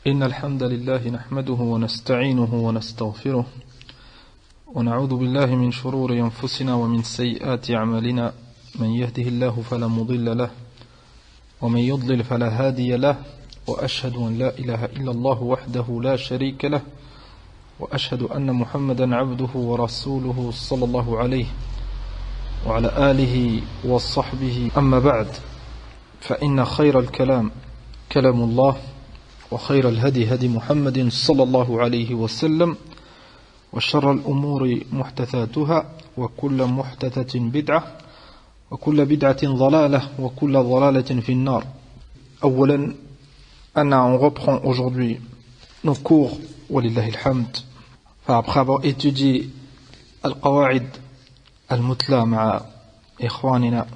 إن الحمد لله نحمده ونستعينه ونستغفره ونعوذ بالله من شرور أنفسنا ومن سيئات أعمالنا من يهده الله فلا مضل له ومن يضلل فلا هادي له وأشهد أن لا إله إلا الله وحده لا شريك له وأشهد أن محمدا عبده ورسوله صلى الله عليه وعلى آله وصحبه أما بعد فإن خير الكلام كلام الله وخير الهدي هدي محمد صلى الله عليه وسلم وشر الأمور محدثاتها وكل محدثة بدعة وكل بدعة ضلالة وكل ضلالة في النار. أولا on reprend aujourd'hui nos cours walillahi alhamd. Après avoir étudié al-qawaid al-mutla ma'a ikhwanina,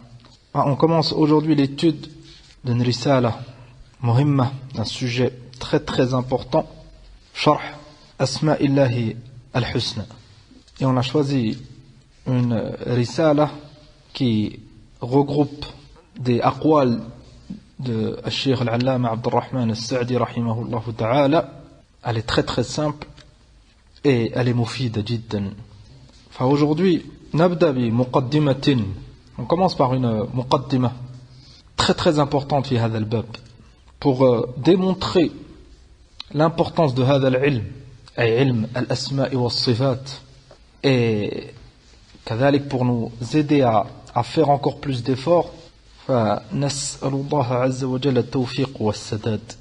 on commence aujourd'hui l'étude d'une risala muhimma, d'un sujet très très important, Sharh Asma'illahi al-Husna. Et on a choisi une risala qui regroupe des aqwal de Cheikh al-Allama Abdurrahman al-Sa'di rahimahullah ta'ala. Elle est très très simple et elle est mufida jiddan. Aujourd'hui, nabda bi muqaddimatin. On commence par une muqaddima très très importante fi hadha al-bab, pour démontrer l'importance de hadha al-ilm, ay ilm al-asma'i wa as-sifat, et كذلك pour nous aider à faire encore plus d'efforts. فنسأل الله عز وجل التوفيق والسداد.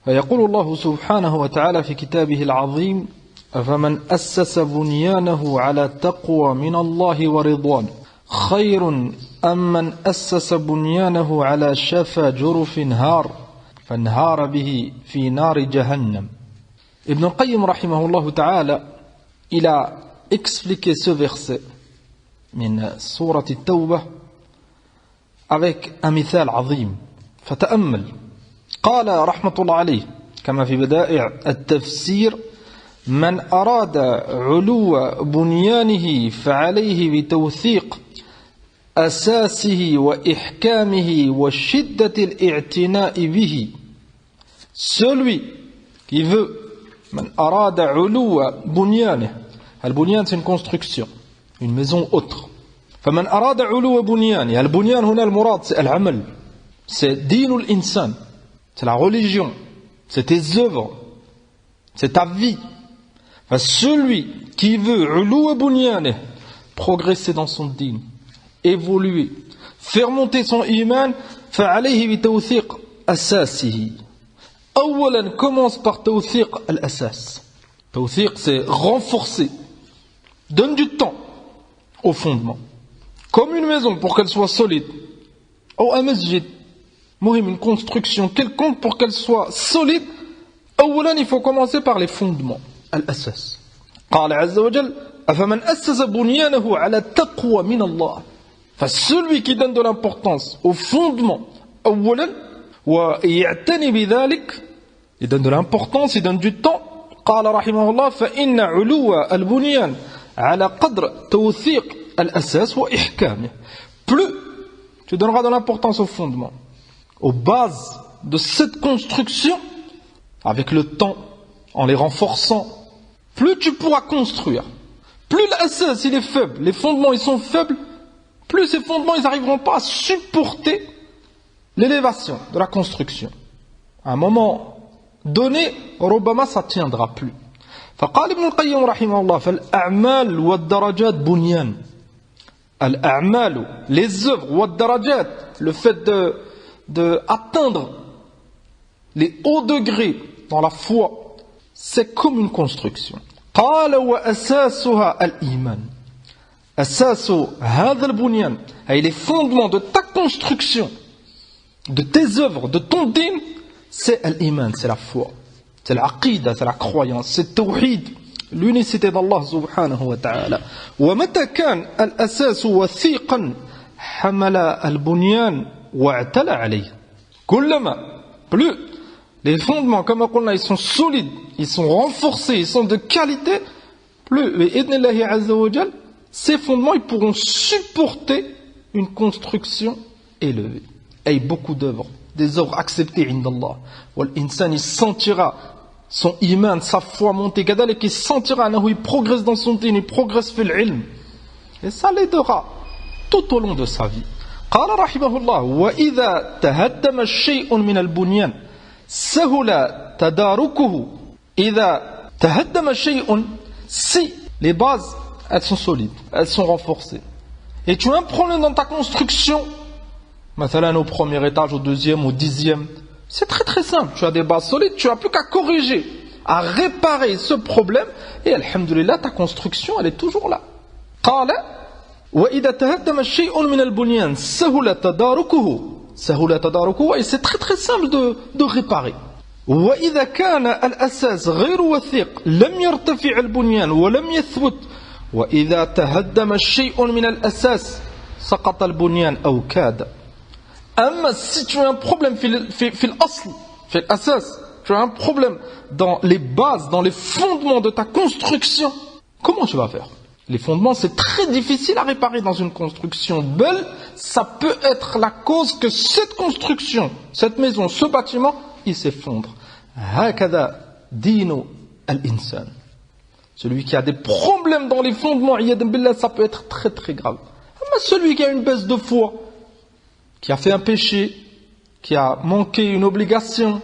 فيقول الله سبحانه وتعالى في كتابه العظيم: فمن أسس بنيانه على تقوى من الله ورضوان خير أم من أسس بنيانه على شفا جرف هار فانهار به في نار جهنم. Ibn al-Qayyim rahimahullah ta'ala, il a expliqué ce verset min surat at-Tawbah avec un mithal azim. فتأمل. قال رحمة الله عليه كما في بدائع التفسير: من أراد علو بنيانه فعليه بتوثيق أساسه وإحكامه وشدة الاعتناء به. Celui qui veut من أراد علو بنيانه. البنيان c'est une construction, une maison autre. فمن أراد علو بنيانه. البنيان هنا المراد c'est العمل, c'est دين الإنسان, c'est la religion, c'est tes œuvres, c'est ta vie. Celui qui veut علو بنيانه, progresser dans son din, évoluer, faire monter son iman, فعليه بتوثيق أساسه. أولا commence par توثيق الأساس. توثيق c'est renforcer, donne du temps au fondement, comme une maison pour qu'elle soit solide, ou un masjid, une construction quelconque pour qu'elle soit solide. أولا il faut commencer par les fondements, الأساس. قال عز وجل: أفمن أسس بنيانه على تقوى من الله. Celui qui donne de l'importance au fondement, أولا ويعتني بذلك, il donne de l'importance, il donne du temps. قال رحمه الله: فإن علو البنيان على قدر توثيق الأساس وإحكامه. Plus tu donneras de l'importance au fondement, aux bases de cette construction, avec le temps, en les renforçant, plus tu pourras construire. Plus l'asas il est faible, les fondements ils sont faibles, plus ces fondements ils n'arriveront pas à supporter l'élévation de la construction. À un moment donné, ربما ça tiendra plus. فقال ابن القيم رحمه الله: فالأعمال والدرجات بنيان. الأعمال, les œuvres, والدرجات, le fait de atteindre les hauts degrés dans la foi, c'est comme une construction. قال وأساسها الإيمان. أساس هذا البنيان, et les fondements de ta construction, de tes œuvres, de ton din, c'est l'iman, c'est la foi, c'est l'aqida, c'est la croyance, c'est le tawhid, l'unicité d'Allah subhanahu wa ta'ala. ومتى كان الأساس وثيقا حمل البنيان واعتلى عليه. كلما, plus les fondements, comme on a, ils sont solides, ils sont renforcés, ils sont de qualité, plus, bi'idhnillahi azza wa jal, ces fondements, ils pourront supporter une construction élevée. Et beaucoup d'œuvres, des œuvres acceptées indallah. L'insan, il sentira son iman, sa foi monter, kadalik, il sentira il progresse dans son din, il progresse fil ilm. Et ça l'aidera tout au long de sa vie. قال رحمه الله وإذا تهدم الشيء من البنيان سهل تداركه. إذا تهدم شيء, si les bases elles sont solides, elles sont renforcées, et tu as un problème dans ta construction, مثلا au premier étage, au deuxième, au 10e, c'est très très simple, tu as des bases solides, tu n'as plus qu'à corriger, à réparer ce problème, et alhamdulillah ta construction elle est toujours là. قال وإذا تهدم شيء من البنيان سهل تداركه, et c'est très très simple de réparer. وإذا كان الأساس غير وثيق لم يرتفع البنيان ولم يثبت. وإذا تهدم الشيء من الأساس سقط البنيان أو كاد. أما si tu as un problème في الأصل, في الأساس, tu as un problème dans les bases, dans les fondements de ta construction, comment tu vas faire? Les fondements, c'est très difficile à réparer dans une construction belle. Ça peut être la cause que cette construction, cette maison, ce bâtiment, il s'effondre. Hakada dino al-insan. Celui qui a des problèmes dans les fondements, ça peut être très très grave. Mais celui qui a une baisse de foi, qui a fait un péché, qui a manqué une obligation,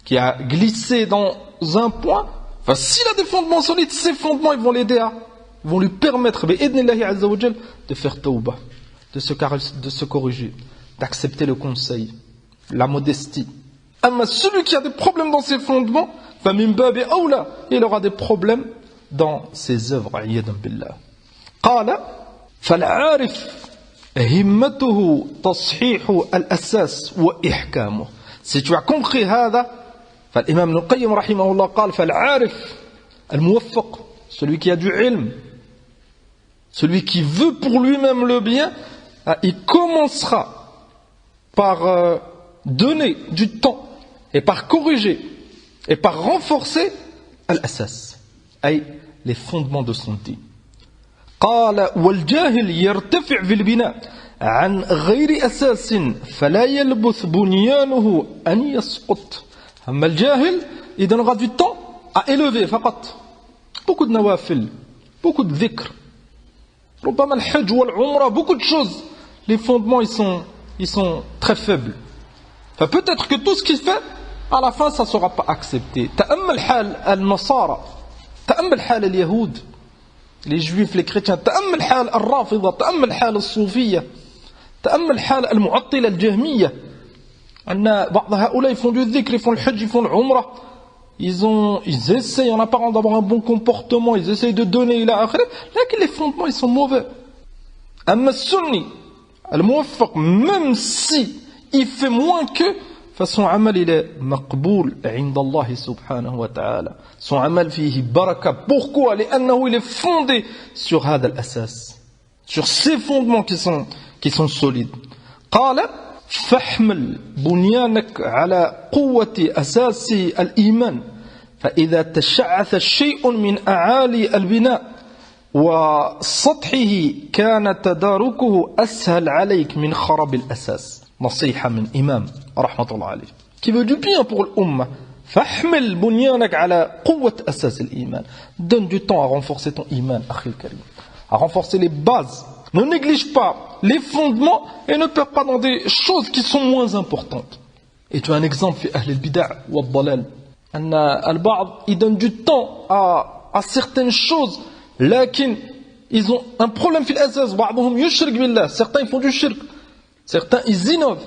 qui a glissé dans un point, enfin, s'il a des fondements solides, ces fondements, ils vont l'aider vont lui permettre de faire tawbah, de se corriger, d'accepter le conseil, la modestie. Mais celui qui a des problèmes dans ses fondements, il aura des problèmes dans ses œuvres. قال فالعارف همته تصحيح الأساس وإحكامه. Si tu as compris هذا, فالإمام ابن القيم رحمه الله قال فالعارف الموفق, celui qui a du ilm, celui qui veut pour lui-même le bien, il commencera par donner du temps et par corriger et par renforcer al-asas, les fondements de son din. قال والجاهل يرتفع في البناء عن غير أساس فلا يلبث بنيانه أن يسقط. أما الجاهل il donnera du temps à élever فقط, beaucoup de nawafil, beaucoup de dhikr, ربما الحج والعمرة, beaucoup de choses. Les fondements ils sont très faibles. Enfin, peut-être que tout ce qu'il fait à la fin ça ne sera pas accepté. تأمل حال النصارى, تأمل حال اليهود, les juifs, les chrétiens, تأمل حال الرافضة, تأمل حال الصوفية, تأمل حال المعطلة الجهمية. أن بعض هؤلاء font du dhikr, ils font le hajj, ils font le umrah, ils essayent en apparence d'avoir un bon comportement, ils essayent de donner إلى آخره, mais les fondements ils sont mauvais. أما السني الموفق, même si il fait moins que, son amal il est maqboul عند الله سبحانه وتعالى. Son amal فيه baraka. Pourquoi? لأنه il est fondé sur هذا الأساس, sur ces fondements qui sont solides. قال فاحمل بنيانك على قوة أساس الإيمان فإذا تشعث شيء من أعالي البناء وسطحه كان تداركه أسهل عليك من خراب الأساس. نصيحة من إمام رحمة الله عليه qui veut du bien pour l'umma. فاحمل بنيانك على قوة أساس الإيمان. Donne du temps à renforcer ton iman, أخي الكريم, à renforcer les bases. Ne néglige pas les fondements et ne perds pas dans des choses qui sont moins importantes. Et tu as un exemple في أهل البدع والضلال. أن البعض ils donnent du temps à certaines choses, لكن ils ont un problème في الأساس. بعضهم يشرك بالله, certains ils font du shirk, certains ils innovent,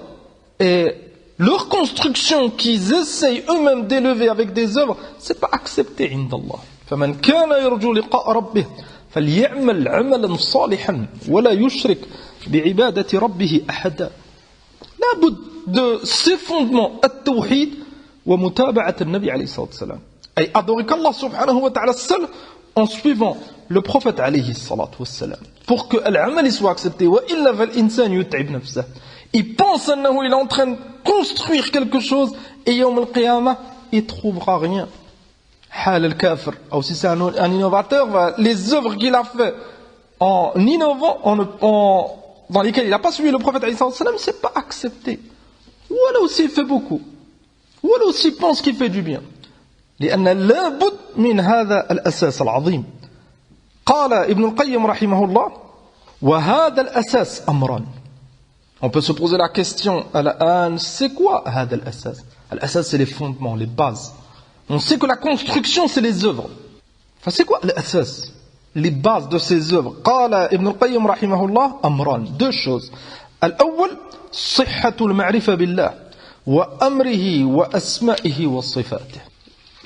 et leur construction qu'ils essayent eux-mêmes d'élever avec des œuvres, c'est pas accepté عند الله. فمن كان يرجو لقاء ربه فليعمل عملا صالحا ولا يشرك بعبادة ربه أحدا. لابد de ces fondements التوحيد ومتابعة النبي عليه الصلاة والسلام, أي adorer qu'Allah subhanahu wa ta'ala seul en suivant le prophète عليه الصلاة والسلام, pour que l'amal soit accepté. وإلا فالإنسان يتعب نفسه, il pense qu'il est en train de construire quelque chose et يوم القيامة il trouvera rien. حال الكافر, ou si c'est un innovateur, les œuvres qu'il a fait en innovant, dans lesquelles il n'a pas suivi le prophète alayhi salam, c'est pas accepté. ولو s'il fait beaucoup, ولو s'il pense qu'il fait du bien. لأن لابد من هذا الأساس العظيم. قال ابن القيم رحمه الله وهذا الأساس أمران. On peut se poser la question, c'est quoi هذا الأساس? L'asas, c'est les fondements, les bases. On sait que la construction, c'est les œuvres. Enfin, c'est quoi l'asas? Les bases de ces œuvres. قال ابن القيم رحمه الله أمران. Deux choses. الأول صحة المعرفة بالله وأمره وأسمائه وصفاته.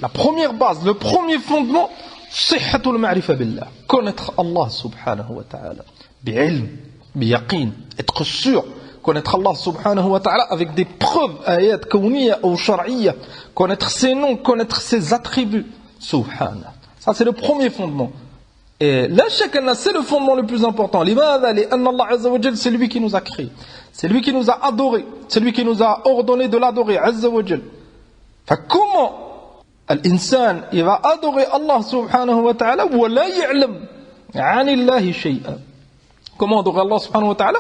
La première base, le premier fondement, صحة المعرفة بالله. Connaître Allah subhanahu wa ta'ala. بعلم, بيقين, être sûr. Connaître Allah subhanahu wa ta'ala avec des preuves, ayat, kawniyya ou shar'iyya. Connaître ses noms, connaître ses attributs. Subhanah. Ça, c'est le premier fondement. Et là, chacun, c'est le fondement le plus important. Limadha, li'anna Allah azza wa jal, c'est lui qui nous a créés. C'est lui qui nous a adorés. C'est lui qui nous a ordonné de l'adorer, azza wa jal. Comment l'insan, il va adorer Allah subhanahu wa ta'ala wa la ya'lam 'anillahi shay'an. Comment adorer Allah subhanahu wa ta'ala?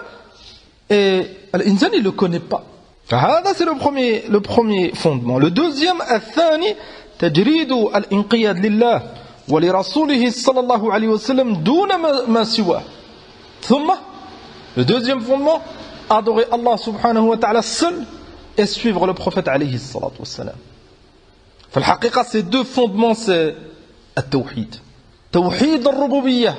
Et l'insan, il ne le connaît pas. C'est le premier fondement. Le deuxième, الثاني تجريد الانقياد لله ولرسوله صلى الله عليه وسلم دون ما سواه. ثم, le deuxième fondement, adorer Allah subhanahu wa ta'ala seul et suivre le prophète alayhi الصلاة والسلام. فالحقيقة, ces deux fondements, c'est التوحيد. توحيد الربوبية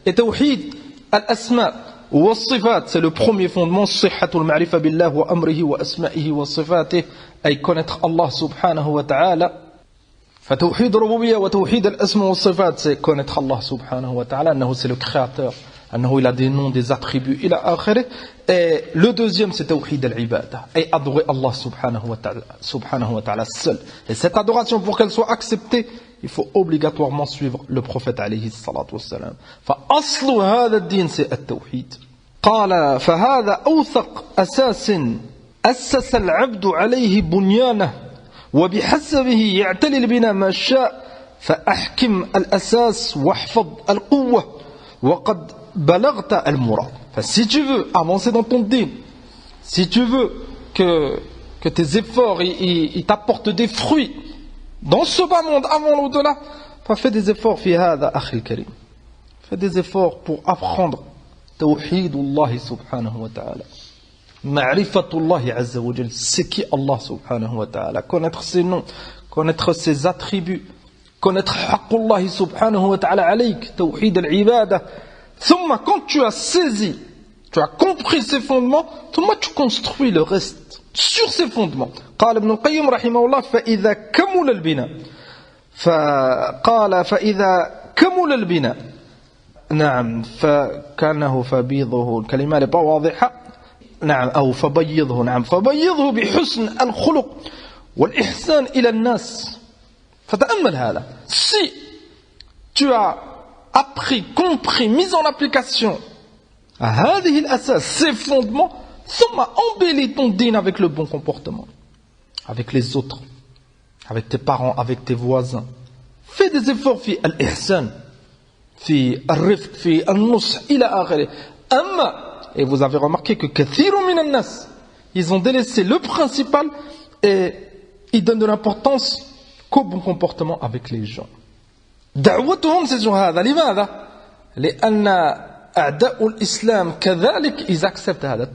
et توحيد الأسماء. والصفات, c'est le premier fondement, صحة المعرفة بالله وأمره وأسمائه وصفاته, أي connaître Allah subhanahu wa ta'ala. فتوحيد الربوبية وتوحيد الأسماء والصفات, c'est connaître Allah subhanahu wa ta'ala, أنه c'est le créateur, أنه il a des noms, des attributs, إلى آخره. Et le deuxième, c'est توحيد العبادة, أي adorer Allah subhanahu wa ta'ala seul. Et cette adoration, pour qu'elle soit acceptée, il faut obligatoirement suivre le prophète عليه الصلاة والسلام. فأصل هذا الدين c'est التوحيد. قال فهذا أوثق أساس أسس العبد عليه بنيانه وبحسبه يعتلي البناء ما شاء فأحكم الأساس واحفظ القوة وقد بلغت المراد. Si tu veux avancer dans ton din, si tu veux que tes efforts ils t'apportent des fruits dans ce bas monde, avant l'au-delà, fais des efforts, fi hada, akhi al-karim. Fais des efforts pour apprendre Tawhidullah subhanahu wa ta'ala. Ma'rifatullah azza wa jal. C'est qui Allah subhanahu wa ta'ala. Connaître ses noms, connaître ses attributs, connaître Haqqullah subhanahu wa ta'ala alayk, Tawhid al-ibada. Thumma, quand tu as saisi, tu as compris ces fondements, thumma tu construis le reste sur ces fondements. قال ابن القيم رحمه الله فإذا كمل البناء فقال فإذا كمل البناء نعم فكانه فبيضه الكلمة n'est pas واضحة نعم أو فبيضه نعم فبيضه بحسن الخلق والإحسان إلى الناس. فتأمل هذا. Si tu as appris, compris, mis en application هذه الأساس, ces fondements, ثم embellis ton din avec le bon comportement, avec les autres, avec tes parents, avec tes voisins. Fais des efforts, fi al-ihsan, fi al-rifq, fi al-nush, ila akhirih. Et vous avez remarqué que kathirun min an-nas, ils ont délaissé le principal et ils donnent de l'importance qu'au bon comportement avec les gens. دعوتهم c'est sur هذا. لماذا؟ لأن أعداء الإسلام كذلك ils acceptent هذا.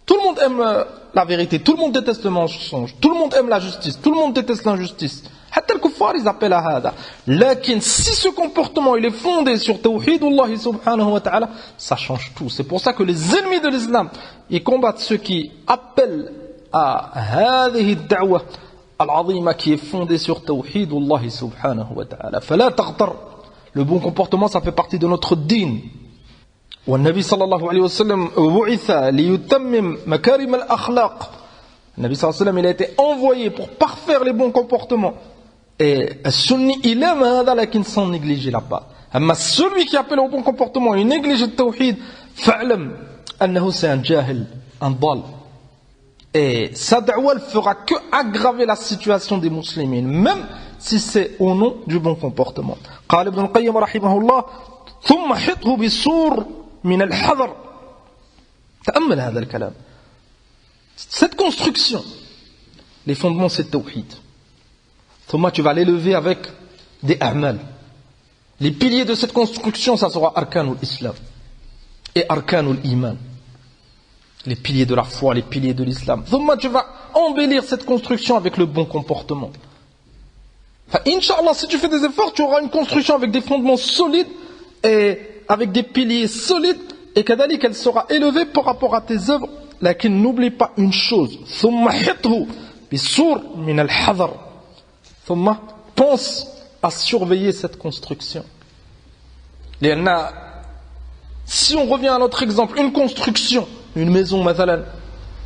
Tout le monde aime la vérité, tout le monde déteste le mensonge, tout le monde aime la justice, tout le monde déteste l'injustice. حتى الكفار ils appellent à هذا. لكن si ce comportement il est fondé sur Tawhidullah subhanahu wa ta'ala, ça change tout. C'est pour ça que les ennemis de l'islam, ils combattent ceux qui appellent à هذه الدعوة العظيمة qui est fondée sur Tawhidullah subhanahu wa ta'ala. فلا تغتر. Le bon comportement, ça fait partie de notre din. والنبي صلى الله عليه وسلم بعث ليتمم مكارم الأخلاق. النبي صلى الله عليه وسلم il a été envoyé pour parfaire les bons comportements. Et السني il aime هذا لكن sans négliger la part. أما celui qui appelle au bon comportement il néglige le tawhid, فاعلم أنه c'est un jahil, un dal. Et sa da'wa ne fera que aggraver la situation des musulmans, même si c'est au nom du bon comportement. قال ابن القيم رحمه الله ثم حطه بالسور من الحذر. تأمل هذا الكلام. Cette construction, les fondements c'est tawhid. Thomas, tu vas l'élever avec des a'mal. Les piliers de cette construction, ça sera arkanul islam et arkanul iman. Les piliers de la foi, les piliers de l'islam. Thomas, tu vas embellir cette construction avec le bon comportement. Enfin, Inch'Allah, si tu fais des efforts, tu auras une construction avec des fondements solides et avec des piliers solides, et qu'elle sera élevée par rapport à tes œuvres. Lakin n'oublie pas une chose. Thumma hithu bisur min al-hadar. Thumma, pense à surveiller cette construction. Si on revient à notre exemple, une construction, une maison, mathalan,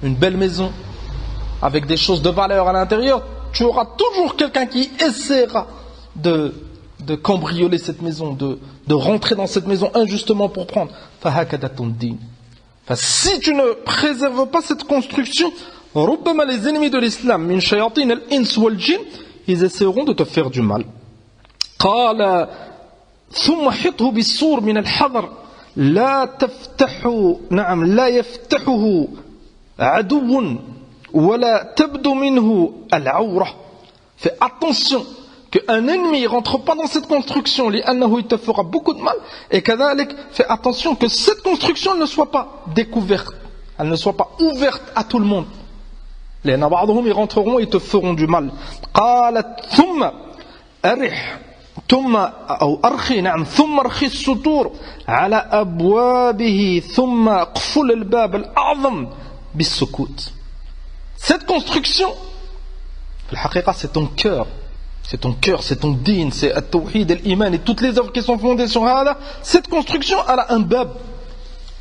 une belle maison, avec des choses de valeur à l'intérieur, tu auras toujours quelqu'un qui essaiera de cambrioler cette maison, de rentrer dans cette maison injustement pour prendre. Si tu ne préserves pas cette construction, les ennemis de l'islam, min shayatin al-ins wal jinn, ils essaieront de te faire du mal. قال ثم حطه بالسور من الحذر لا يفتحه عدو ولا تبدو منه العورة. Fais attention qu'un ennemi ne rentre pas dans cette construction, il te fera beaucoup de mal, et كذلك fais attention que cette construction ne soit pas découverte, elle ne soit pas ouverte à tout le monde. لأن بعضهم ils rentreront et te feront du mal. قالت ثم أرح ثم أو أرخي ثم أرخي السطور على أبوابه ثم قفل الباب الأعظم بالسكوت. Cette construction, c'est ton cœur, c'est ton din, c'est at-tawhid, al-iman et toutes les œuvres qui sont fondées sur hada. Cette construction, elle a un bab.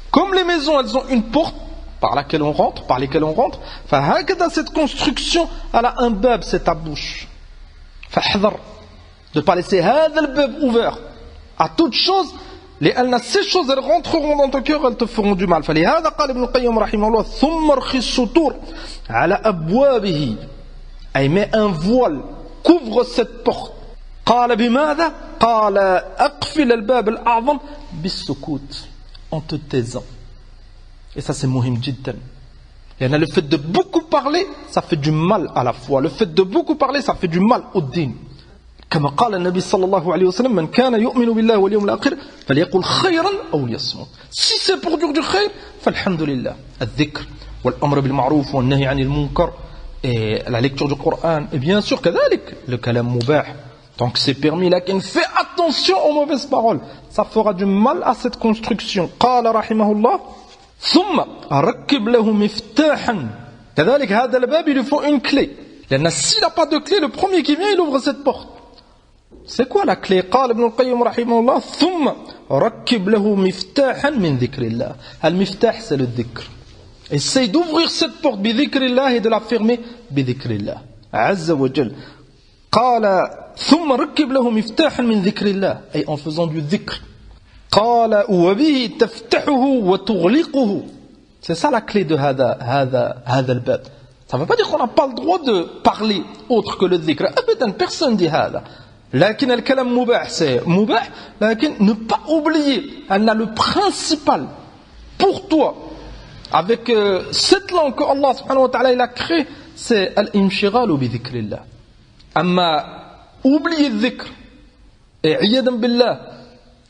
Comme les maisons, elles ont une porte par lesquelles on rentre, cette construction, elle a un bab, c'est ta bouche. Fahdhar, de ne pas laisser le bab ouvert à toute chose. Ces choses, elles rentreront dans ton cœur, elles te feront du mal. فلهذا قال ابن القيم رحمه الله ثم ارخي السطور على أبوابه, أي met un voile, couvre cette porte. قال بماذا؟ قال أقفل الباب الأعظم بالسكوت, en te taisant. Et ça c'est muhim jiddan. Le fait de beaucoup parler, ça fait du mal à la foi. Le fait de beaucoup parler, ça fait du mal au din. كما قال النبي صلى الله عليه وسلم من كان يؤمن بالله واليوم الآخر فليقل خيرا أو ليصمت. Si c'est pour dire du khayr, فالحمد لله. الذكر والأمر بالمعروف والنهي عن المنكر et la lecture du Coran. Et bien sûr كذلك le kalam mubah, tant que c'est permis. لكن fais attention aux mauvaises paroles, ça fera du mal à cette construction. قال رحمه الله ثم ركب له مفتاحا كذلك هذا الباب, il lui faut une clé. لأن s'il n'a pas de clé, le premier qui vient il ouvre cette porte. C'est quoi la clé? قال ابن القيم رحمه الله ثم ركب له مفتاحا من ذكر الله. المفتاح c'est le dhikr. Essaye d'ouvrir cette porte بذكر الله et de la fermer بذكر الله عز وجل. قال ثم ركب له مفتاحا من ذكر الله, et en faisant du dhikr. قال وبه تفتحه وتغلقه. C'est ça la clé de هذا الباب. Ça ne veut pas dire qu'on n'a pas le droit de parler autre que le dhikr. Abadan, personne dit هذا. لكن الكلام مباح, c'est مباح, لكن ne pas oublier, elle a le principal pour toi avec cette langue que Allah subhanahu wa ta'ala il a créée, c'est al-inshighal bi dhikrillah. Amma oublier le dhikr et iyadan billah,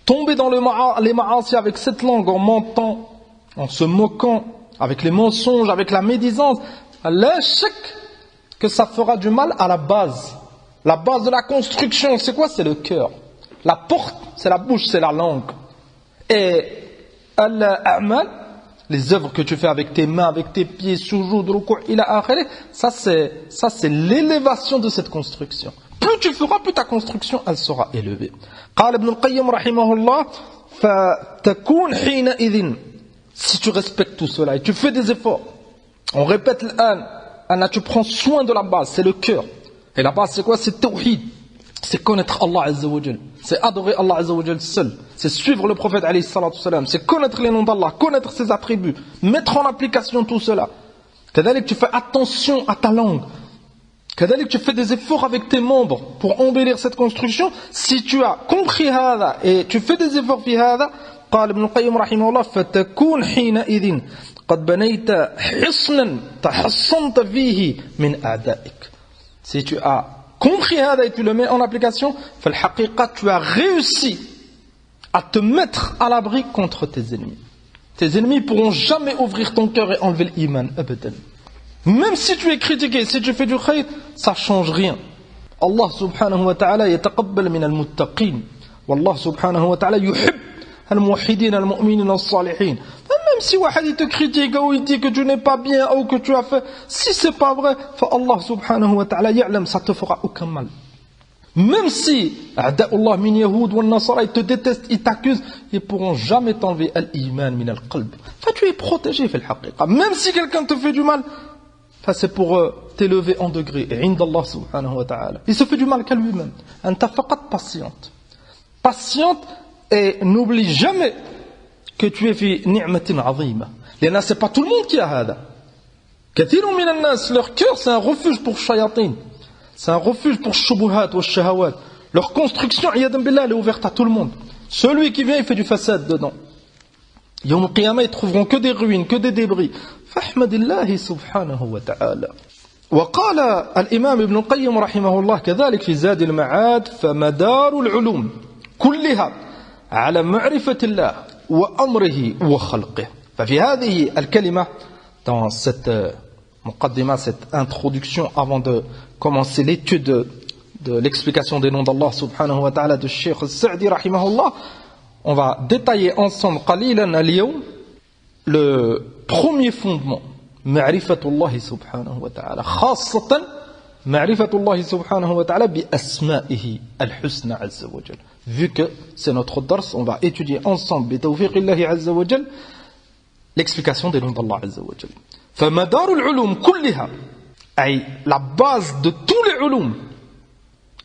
tomber dans les ma'asi avec cette langue en mentant, en se moquant, avec les mensonges, avec la médisance, la shak que ça fera du mal à la base. La base de la construction, c'est quoi? C'est le cœur. La porte, c'est la bouche, c'est la langue. Et al-a'mal, les œuvres que tu fais avec tes mains, avec tes pieds, sujoud, ruku', ila akhirih, ça c'est l'élévation de cette construction. Plus tu feras, plus ta construction, elle sera élevée. قال ابن القيم رحمه الله فتكون حينئذ, si tu respectes tout cela et tu fais des efforts, on répète l'an, tu prends soin de la base, c'est le cœur. Et la base c'est quoi? C'est tawhid, c'est connaître Allah Azza wa Jal, c'est adorer Allah Azza wa Jal seul, c'est suivre le prophète alayhi salatu salam, c'est connaître les noms d'Allah, connaître ses attributs, mettre en application tout cela. C'est-à-dire que tu fais attention à ta langue, c'est-à-dire que tu fais des efforts avec tes membres pour embellir cette construction. Si tu as compris hada et tu fais des efforts fi hada, قال ابن القيم رحمه الله فتكون حينئذ قد بنيت حصنا تحصنت فيه من أعدائك. Si tu as compris هذا et tu le mets en application, في الحقيقة tu as réussi à te mettre à l'abri contre tes ennemis. Tes ennemis ne pourront jamais ouvrir ton cœur et enlever l'iman, abadan. Même si tu es critiqué, si tu fais du khayr, ça ne change rien. Allah subhanahu wa ta'ala yataqabbal min al-muttaqin. Wallah subhanahu wa ta'ala yuhib al-muwahhidin al-mu'minin al-salihin. Même si wahad te critique ou il dit que tu n'es pas bien ou que tu as fait, si c'est pas vrai, Allah subhanahu wa ta'ala ya'lam, ça te fera aucun mal. Même si A'da'ullah min Yahoud ou Nasara, ils te détestent, ils t'accusent, ils ne pourront jamais t'enlever al-iman min al-qalb. Tu es protégé, fait le. Même si quelqu'un te fait du mal, c'est pour t'élever en degré. Et indallah subhanahu wa ta'ala. Il se fait du mal qu'à lui-même. Anta faqat patiente. Patiente et n'oublie jamais que tu es fi ni'matin azima. L'ana, c'est pas tout le monde qui a hada. Kathirun min an-nas, leur cœur c'est un refuge pour shayatin. C'est un refuge pour shubuhat ou shahawat. Leur construction, iyadan billah, elle est ouverte à tout le monde. Celui qui vient, il fait du fasad dedans. Yawm al-qiyamah, ils trouveront que des ruines, que des débris. Fahmadillahi subhanahu wa ta'ala. وقال الإمام ابن القيم رحمه الله كذلك في زاد المعاد فمدار العلوم كلها على معرفة الله وأمره وخلقه. ففي هذه الكلمة dans cette muqaddima, cette introduction avant de commencer l'étude de l'explication des noms d'Allah subhanahu wa ta'ala de Cheikh Sa'di rahimahullah, on va détailler ensemble qalilan al-yawm le premier fondement, ma'rifatullahi subhanahu wa ta'ala, khassatan ma'rifatullahi subhanahu wa ta'ala bi asma'ihi al-husna azza wa jal. Vu que c'est notre dars, on va étudier ensemble bi tawfiqillahi azza wa jal l'explication des noms d'Allah azza wa jal. فمدار العلوم كلها أي la base de tous les علوم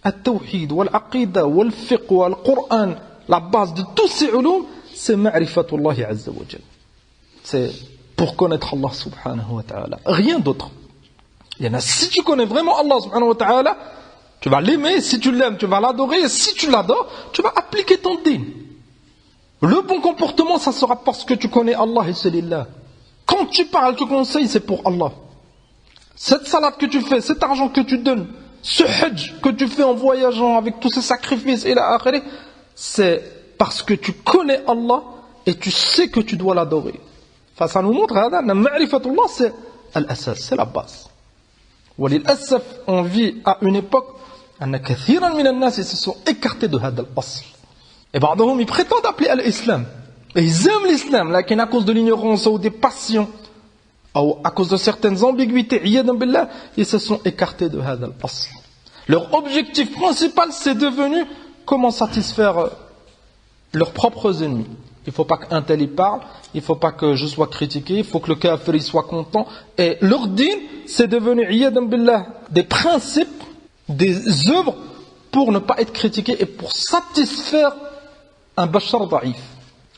التوحيد والعقيدة والفقه والقرآن, la base de tous ces علوم c'est معرفة الله عز وجل. C'est pour connaître Allah subhanahu wa ta'ala, rien d'autre. Il y en a, si tu connais vraiment Allah subhanahu wa ta'ala, tu vas l'aimer, si tu l'aimes, tu vas l'adorer, et si tu l'adores, tu vas appliquer ton din. Le bon comportement, ça sera parce que tu connais Allah et c'est lillah. Quand tu parles, tu conseilles, c'est pour Allah. Cette salade que tu fais, cet argent que tu donnes, ce hajj que tu fais en voyageant avec tous ces sacrifices, et la akhirah, c'est parce que tu connais Allah et tu sais que tu dois l'adorer. Enfin, ça nous montre, ma'rifatullah, c'est al-asas, c'est la base. Walil-asaf, on vit à une époque, anna kathiran min an-nas, ils se sont écartés de hadal asl. Et ba'dahum, ils prétendent appeler à l'islam. Et ils aiment l'islam, là, à cause de l'ignorance ou des passions, ou à cause de certaines ambiguïtés, iyadan billah, ils se sont écartés de hadal asl. Leur objectif principal, c'est devenu comment satisfaire leurs propres ennemis. Il ne faut pas qu'un tel y parle, il ne faut pas que je sois critiqué, il faut que le kafir soit content. Et leur din, c'est devenu, iyadan billah, des principes, des œuvres pour ne pas être critiqué et pour satisfaire un bashar da'if.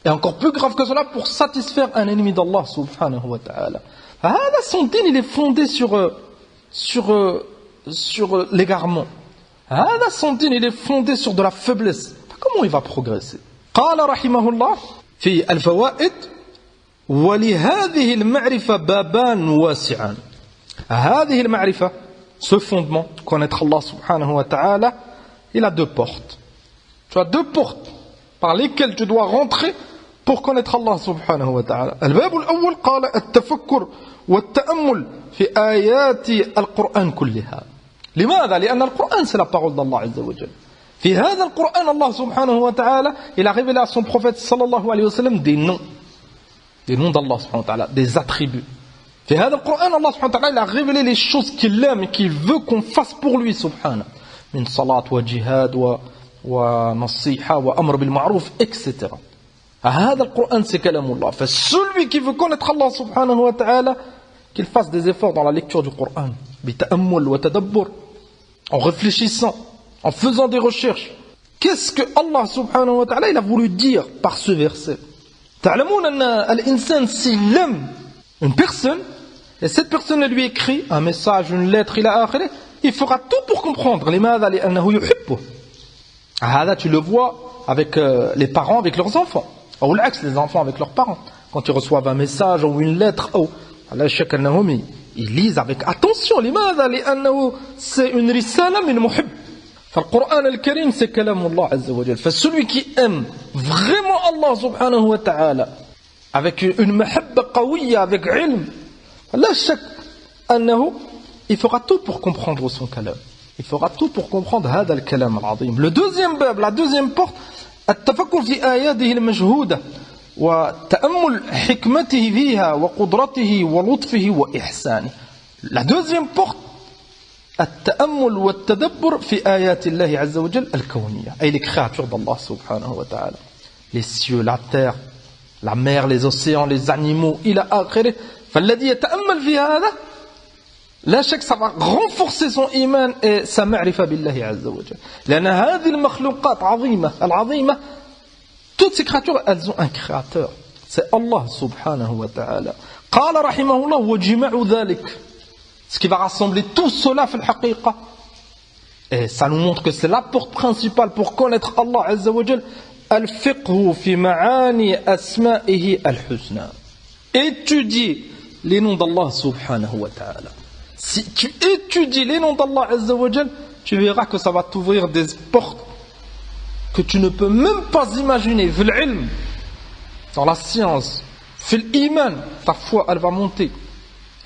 Et encore plus grave que cela, pour satisfaire un ennemi d'Allah subhanahu wa ta'ala. Son din, il est fondé sur l'égarement. Son din, il est fondé sur de la faiblesse. Comment il va progresser? قال رحمه الله في الفوائد ولهذه المعرفة بابان واسعان. هذه المعرفة, ce fondement, connaître Allah subhanahu wa ta'ala, il a deux portes. Tu as deux portes par lesquelles tu dois rentrer pour connaître Allah subhanahu wa ta'ala. الباب الأول قال التفكر والتأمل في آيات القرآن كلها. لماذا؟ لأن القرآن c'est la parole d'Allah عز وجل. في هذا القرآن الله سبحانه وتعالى il a révélé à son prophète sallallahu alayhi wa sallam des noms d'Allah subhanahu wa ta'ala, des attributs. في هذا القرآن الله سبحانه وتعالى il a révélé les choses qu'il aime et qu'il veut qu'on fasse pour lui subhanahu, من صلاة وجهاد ونصيحة وأمر بالمعروف etc. هذا القرآن c'est كلام الله. Celui qui veut connaître Allah subhanahu wa ta'ala, qu'il fasse des efforts dans la lecture du Coran, بتأمل وتدبر, en réfléchissant, en faisant des recherches. Qu'est-ce que Allah subhanahu wa ta'ala il a voulu dire par ce verset? تعلمون أن الإنسان s'il aime une personne et cette personne lui écrit un message, une lettre, il fera tout pour comprendre. لماذا؟ لأنه يحبه. هذا tu le vois avec les parents, avec leurs enfants. Ou l'axe, les enfants avec leurs parents. Quand ils reçoivent un message ou une lettre, ils lisent avec attention. C'est une risala min muhib. Le Coran al-Karim, c'est kalam Allah Azza wa Jal. Celui qui aime vraiment Allah subhanahu wa ta'ala, avec une mahabba qawiyya, avec ilm, il fera tout pour comprendre son kalam. Il fera tout pour comprendre هذا الكلام العظيم. Le deuxième bab, la deuxième porte, التفكر في آياته المشهودة وتأمل حكمته فيها وقدرته ولطفه وإحسانه. La deuxième porte, التأمل والتدبر في آيات الله عز وجل الكونية. أي les créatures d'Allah subhanahu wa ta'ala. Les cieux, la terre, la mer, les océans, les animaux, إلى آخره. فالذي يتأمل في هذا لا شك ça va renforcer son iman et sa معرفة بالله عز وجل. لأن هذه المخلوقات عظيمة العظيمة, toutes ces créatures, elles ont un créateur. C'est Allah subhanahu wa ta'ala. قال رحمه الله وجمع ذلك. Ce qui va rassembler tout cela في الحقيقة. Et ça nous montre que c'est la porte principale pour connaître Allah عز وجل. الفقه في معاني أسمائه الحسنى. Étudier les noms d'Allah subhanahu wa ta'ala. Si tu étudies les noms d'Allah Azza wa Jal, tu verras que ça va t'ouvrir des portes que tu ne peux même pas imaginer. Fil ilm, dans la science, fil iman, ta foi elle va monter.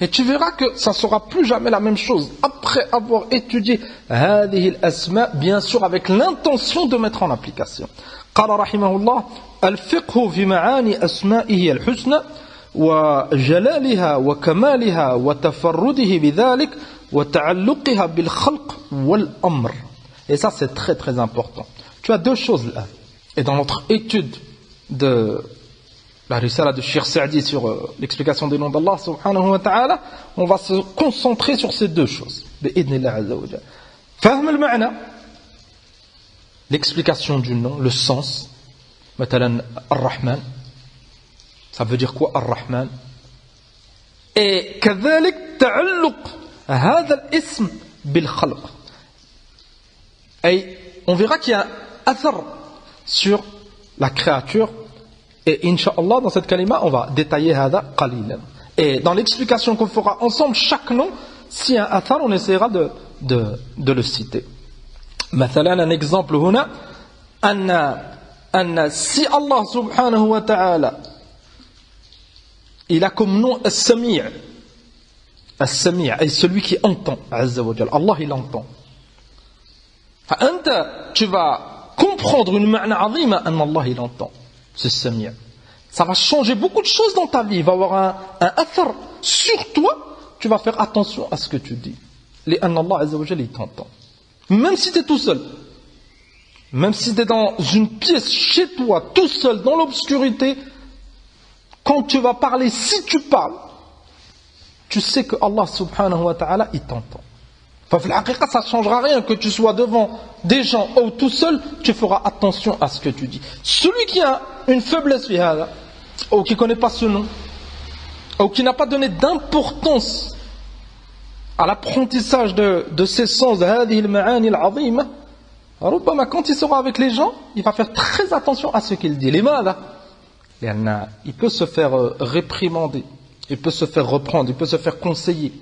Et tu verras que ça ne sera plus jamais la même chose après avoir étudié هذه الأسماء, bien sûr avec l'intention de mettre en application. قال رحمه الله الفقه في معاني أسمائه الحسنى وجلالها وكمالها وتفرده بذلك وتعلقها بالخلق والأمر. Et ça c'est très très important. Tu as deux choses là. Et dans notre étude de la risala de Cheikh Saadi sur l'explication des noms d'Allah subhanahu wa ta'ala, on va se concentrer sur ces deux choses. Bi'idhnillah azza wa jalla. Fahm al-ma'na, l'explication du nom, le sens. Matalan ar-Rahman. Ça veut dire quoi, Ar-Rahman? Et كذلك تعلق هذا الاسم بالخلق. Et on verra qu'il y a un athar sur la créature. Et Inch'Allah, dans cette kalima, on va détailler هذا قليلا. Et dans l'explication qu'on fera ensemble, chaque nom, s'il y a un athar, on essaiera de le citer. مثلا un exemple هنا أن si Allah subhanahu wa ta'ala il a comme nom As-Sami'. As-Sami', et celui qui entend, Azza wa Jal. Allah, il entend. Tu vas comprendre une ma'na azima, an Allah, il entend. C'est Sami'. Ça va changer beaucoup de choses dans ta vie. Il va y avoir un athar sur toi. Tu vas faire attention à ce que tu dis. An Allah, Azza wa Jal, il t'entend. Même si tu es tout seul. Même si tu es dans une pièce chez toi, tout seul, dans l'obscurité, quand tu vas parler, si tu parles, tu sais que Allah subhanahu wa ta'ala, il t'entend. Ça ne changera rien que tu sois devant des gens ou tout seul, tu feras attention à ce que tu dis. Celui qui a une faiblesse, ou qui ne connaît pas ce nom, ou qui n'a pas donné d'importance à l'apprentissage de ces sens, quand il sera avec les gens, il va faire très attention à ce qu'il dit. Les malades, il peut se faire réprimander, il peut se faire reprendre, il peut se faire conseiller,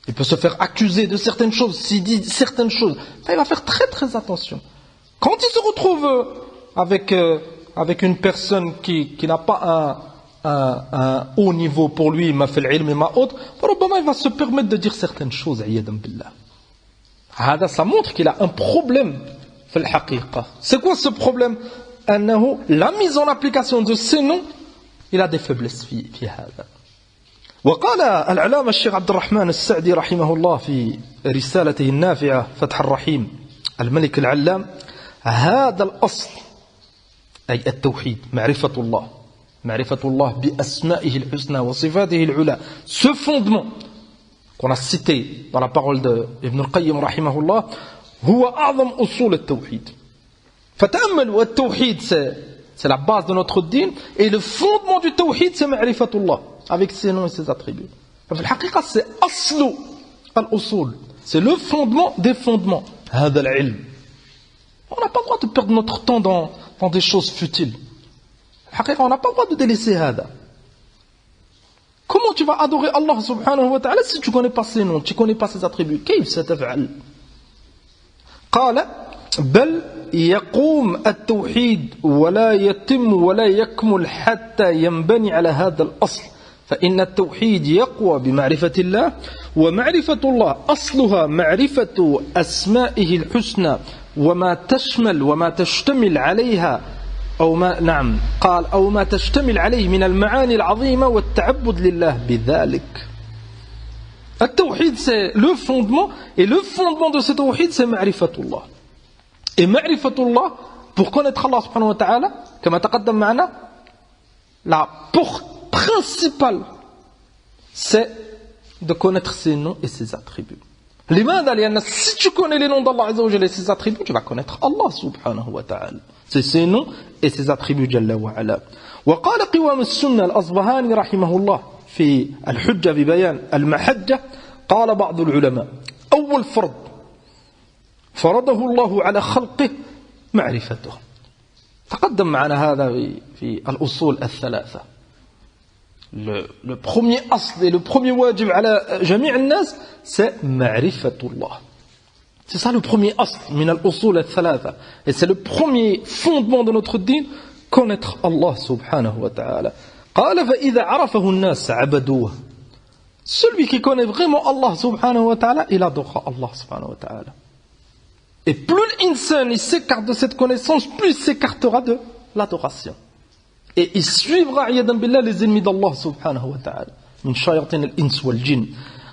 il peut se faire accuser de certaines choses, s'il dit certaines choses, il va faire très très attention. Quand il se retrouve avec une personne qui n'a pas un haut niveau pour lui, il m'a fait l'ilm et ma autre, il va se permettre de dire certaines choses. Ça montre qu'il a un problème. C'est quoi ce problème? La mise en application de ces noms, il a des faiblesses في هذا. وقال العلامة الشيخ عبد الرحمن السعدي رحمه الله في رسالته النافعة فتح الرحيم الملك العلام هذا الأصل أي التوحيد معرفة الله بأسمائه الحسنى وصفاته العلى. Ce fondement qu'on a cité dans la parole de Ibn al-Qayyim رحمه الله هو أعظم أصول التوحيد. فتأمل والتوحيد c'est la base de notre dîn et le fondement du tawhid c'est ma'rifatullah avec ses noms et ses attributs. C'est aslu al-usul, c'est le fondement des fondements. هذا العلم. On n'a pas le droit de perdre notre temps dans des choses futiles. On n'a pas le droit de délaisser هذا. Comment tu vas adorer Allah subhanahu wa ta'ala si tu ne connais pas ses noms, tu ne connais pas ses attributs? كيف ستفعل؟ قال بل يقوم التوحيد ولا يتم ولا يكمل حتى ينبني على هذا الأصل فإن التوحيد يقوى بمعرفة الله ومعرفة الله أصلها معرفة أسمائه الحسنى وما تشمل وما تشتمل عليها أو ما نعم قال أو ما تشتمل عليه من المعاني العظيمة والتعبد لله بذلك. التوحيد c'est le fondement et le fondement de ce tawhid c'est معرفتullah. Et معرفتullah pour connaître Allah subhanahu wa ta'ala كما تقدم معنا la porte principale c'est de connaître ses noms et ses attributs. لماذا؟ لأن si tu connais les noms d'Allah Azza wa Jalla et ses attributs tu vas connaître Allah subhanahu wa ta'ala. C'est ses noms et ses attributs جل وعلا. وقال قوام السنة الأصبهاني رحمه الله في الحجة ببيان المحجة قال بعض العلماء أول فرض فرضه الله على خلقه معرفته. تقدم معنا هذا في الأصول الثلاثة. Le premier asl et le premier wajib على جميع الناس c'est معرفتullah. C'est ça le premier asl من الأصول الثلاثة. Et c'est le premier fondement de notre dîn, connaître Allah subhanahu wa ta'ala. قال فإذا عرفه الناس عبدوه. Celui qui connaît vraiment Allah subhanahu wa ta'ala, il adorera Allah subhanahu wa ta'ala. Et plus l'insan il s'écarte de cette connaissance, plus il s'écartera de l'adoration. Et il suivra عياذا بالله les ennemis d'Allah subhanahu wa ta'ala. من شياطين الإنس والجن.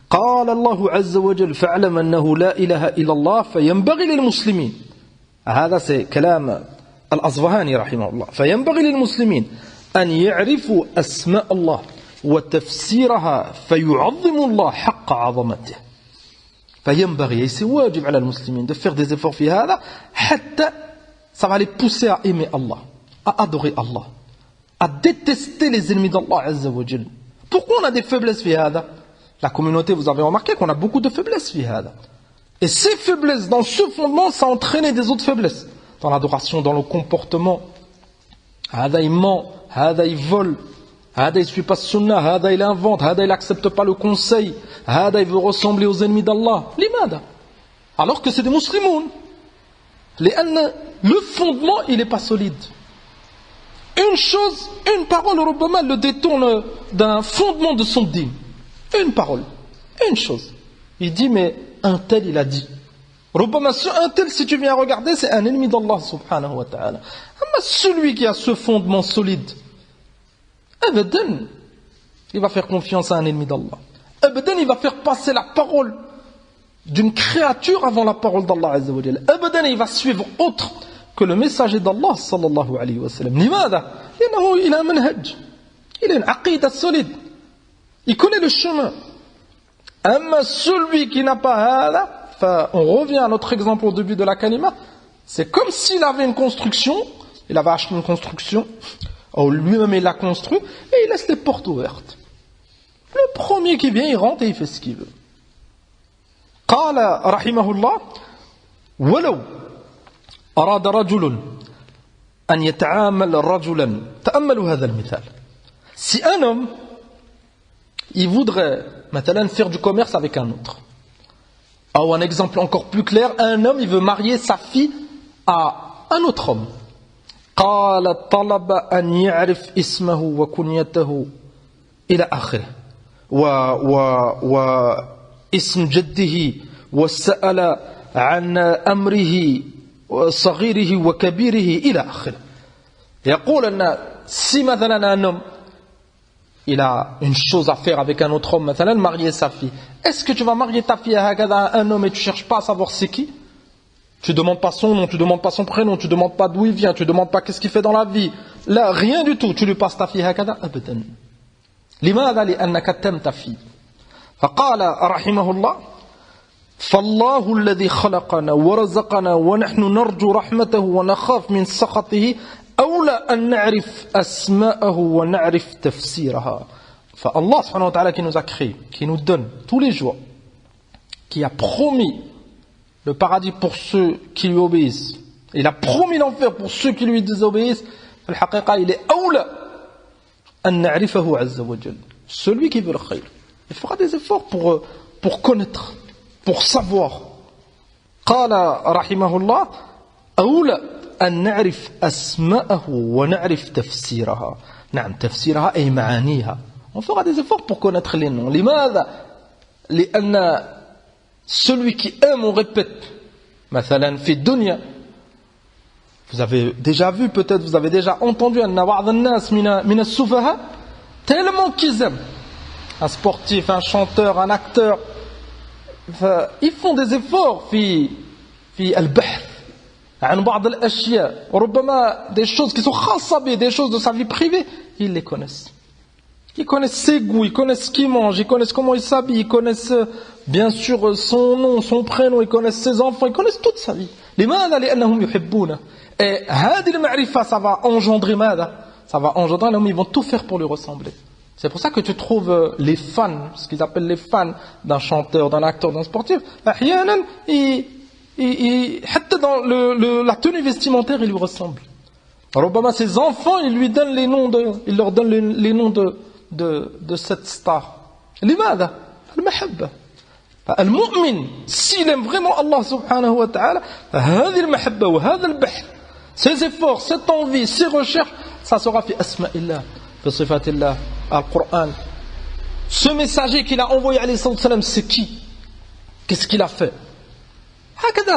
قال الله عز وجل فاعلم أنه لا إله إلا الله فينبغي للمسلمين. هذا c'est كلام الأصبهاني رحمه الله. فينبغي للمسلمين أن يعرفوا أسماء الله وتفسيرها فيعظموا الله حق عظمته. فينبغي c'est واجب على المسلمين de faire des efforts في هذا حتى ça va les pousser à aimer Allah, à adorer Allah, à détester les ennemis d'Allah Azza wa Jal. Pourquoi on a des faiblesses في هذا? La communauté, vous avez remarqué qu'on a beaucoup de faiblesses في هذا. Et ces faiblesses dans ce fondement ça a entraîné des autres faiblesses dans l'adoration, dans le comportement. هذا il ment, هذا il vole, هذا il suit pas sunnah, هذا il invente, هذا il accepte pas le conseil, هذا il veut ressembler aux ennemis d'Allah. لماذا? Alors que c'est des musulmans. لأن le fondement il est pas solide. Une chose, une parole ربما le détourne d'un fondement de son dîn. Une parole, une chose. Il dit mais un tel il a dit. ربما un tel si tu viens regarder c'est un ennemi d'Allah subhanahu wa ta'ala. Mais celui qui a ce fondement solide, abadan, il va faire confiance à un ennemi d'Allah. Abadan, il va faire passer la parole d'une créature avant la parole d'Allah Azza wa Jalla. Abadan, il va suivre autre que le messager d'Allah sallallahu alayhi wa sallam. لماذا؟ لأنه il a un manhaj, il a une aqida solide, il connaît le chemin. Mais celui qui n'a pas hada, on revient à notre exemple au début de la kalima, c'est comme s'il avait une construction, il avait acheté une construction, ou lui-même il l'a construit, et il laisse les portes ouvertes. Le premier qui vient, il rentre et il fait ce qu'il veut. قال رحمه الله ولو أراد رجل أن يتعامل رجلا تأملوا هذا المثال. Si un homme il voudrait maintenant faire du commerce avec un autre, ou un exemple encore plus clair, un homme il veut marier sa fille à un autre homme. قال طلب أن يعرف اسمه وكنيته إلى آخره واسم جده وسأل عن أمره صغيره وكبيره إلى آخره. يقول أن si مثلا un homme il a une chose à faire avec un autre homme, مثلا marier sa fille, est-ce que tu vas marier ta fille à un homme et tu cherches pas à savoir c'est qui? Tu ne demandes pas son nom, tu ne demandes pas son prénom, tu ne demandes pas d'où il vient, tu ne demandes pas qu'est-ce qu'il fait dans la vie. Là, rien du tout. Tu lui passes ta fille هكذا أبدا. لماذا؟ لأنك تم ta fille. فقال رحمه الله فالله الذي خلقنا ورزقنا ونحن نرجو رحمته ونخاف من سخطه أولى أن نعرف أسماءه ونعرف تفسيرها. فالله سبحانه وتعالى qui nous a créé, qui nous donne tous les jours, qui a promis le paradis pour ceux qui lui obéissent, il a promis l'enfer pour ceux qui lui désobéissent, الحقيقة il est أولى أن نعرفه عز وجل. Celui qui veut le khayr, il fera des efforts pour connaître, pour savoir. قال رحمه الله أولى أن نعرف أسماءه ونعرف تفسيرها. نعم تفسيرها أي معانيها. On fera des efforts pour connaître les noms. لماذا؟ لأن celui qui aime on répète. مثلا في الدنيا vous avez déjà vu peut-être vous avez déjà entendu أن بعض الناس من السفهاء tellement qu'ils aiment un sportif, un chanteur, un acteur, ils font des efforts في البحث عن بعض الأشياء وربما des choses qui sont خاصة به, des choses de sa vie privée, ils les connaissent. Ils connaissent ses goûts, ils connaissent ce qu'il mange, ils connaissent comment il s'habille, ils connaissent bien sûr son nom, son prénom, ils connaissent ses enfants, ils connaissent toute sa vie. لماذا؟ لأنهم يحبونه. Et هذه المعرفة ça va engendrer ماذا؟ Ça va engendrer ils vont tout faire pour lui ressembler. C'est pour ça que tu trouves les fans, ce qu'ils appellent les fans d'un chanteur, d'un acteur, d'un sportif, أحيانا حتى dans la tenue vestimentaire, il lui ressemble. ربما ses enfants, ils lui donnent les noms ils leur donnent les noms de cette star. لماذا؟ المحبة. المؤمن s'il aime vraiment Allah subhanahu wa ta'ala, هذه المحبة وهذا البحث, ses efforts, cette envie, ses recherches, ça sera في أسماء الله, في صفات الله, Al-Qur'an. Ce messager qu'il a envoyé alayhi salam, c'est qui? Qu'est-ce qu'il a fait?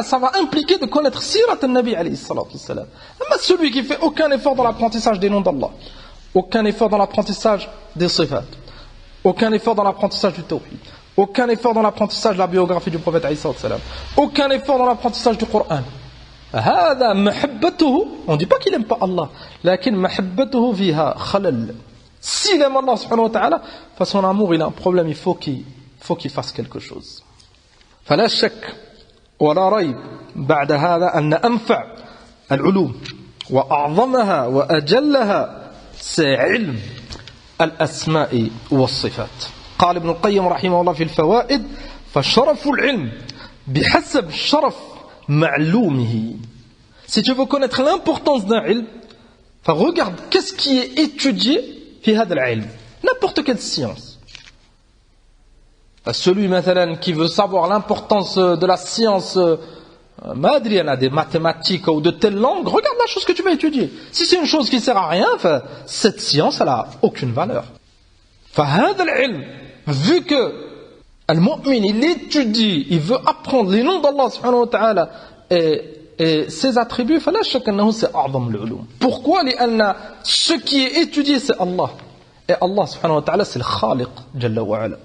Ça va impliquer de connaître Sirat al-Nabi alayhi salam. Mais celui qui fait aucun effort dans l'apprentissage des noms d'Allah, aucun effort dans l'apprentissage des sifat, aucun effort dans l'apprentissage du tawhid, aucun effort dans l'apprentissage de la biographie du prophète alayhi salam, aucun effort dans l'apprentissage du Coran. هذا محبته, on ne dit pas qu'il n'aime pas Allah, لكن محبته فيها خلل. S'il aime Allah subhanahu wa ta'ala, son amour il a un problème, il faut qu'il fasse quelque chose. فلا شك ولا ريب بعد هذا أن أنفع العلوم وأعظمها وأجلها علم الأسماء والصفات. قال ابن القيم رحمه الله في الفوائد فشرف العلم بحسب شرف معلومه. Si tu veux connaître l'importance d'un ilm, regarde qu'est-ce qui est étudié في هذا العلم, n'importe quelle science. Celui مثلا qui veut savoir l'importance de la science ما أدري أنا des mathématiques ou de telle langue, regarde la chose que tu vas étudier. Si c'est une chose qui ne sert à rien, cette science elle a aucune valeur. فهذا العلم, vu que المؤمن il étudie, il veut apprendre les noms d'Allah subhanahu wa ta'ala et ses attributs, فلا شك أنه c'est أعظم العلوم. Pourquoi؟ لأن ce qui est étudié c'est Allah, et Allah subhanahu wa ta'ala c'est le خالق جل وعلا.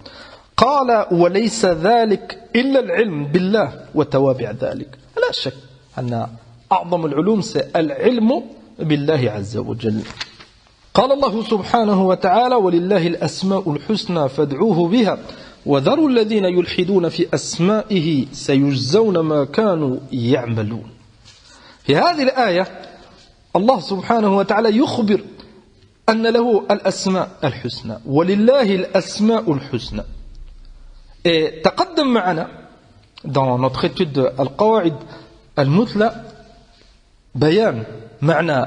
قال وليس ذلك إلا العلم بالله وتوابع ذلك. لا شك أن أعظم العلوم c'est العلم بالله عز وجل. قال الله سبحانه وتعالى ولله الأسماء الحسنى فادعوه بها وذروا الذين يلحدون في أسمائه سيجزون ما كانوا يعملون. في هذه الآية الله سبحانه وتعالى يخبر أن له الأسماء الحسنى ولله الأسماء الحسنى. Et تقدم معنا dans notre étude de Al-Qawa'id Al-Muthla بيان معنى,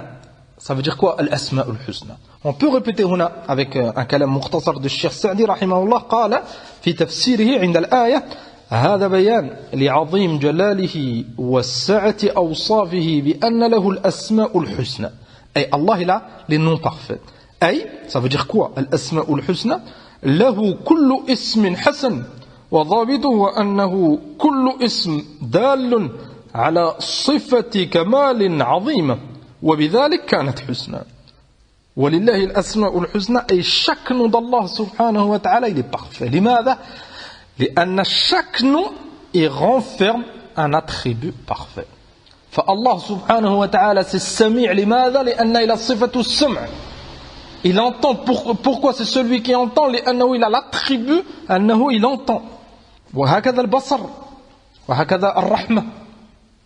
ça veut dire quoi Al-Asma' Al-Husna. On peut répéter هنا avec un كلام مختصر de Cheikh Sa'di رحمه الله قال في تفسيره عند الآية هذا بيان لعظيم جلاله وسعة أوصافه بأن له الأسماء الحسنى. أي الله لا les noms parfaits. أي ça veut dire quoi الأسماء الحسنى له كل اسم حسن وضابطه أنه كل اسم دال على صفة كمال عظيمة وبذلك كانت حسنى. ولله الأسماء الحسنى أي chaque nom d'Allah subhanahu wa ta'ala il est parfait. لماذا؟ لأن chaque nom il renferme un attribut parfait. فالله سبحانه وتعالى c'est السميع. لماذا؟ لأن إلى صفة السمع. Il entend. Pourquoi c'est celui qui entend? لأنه il a l'attribut أنه il entend. وهكذا البصر وهكذا الرحمة.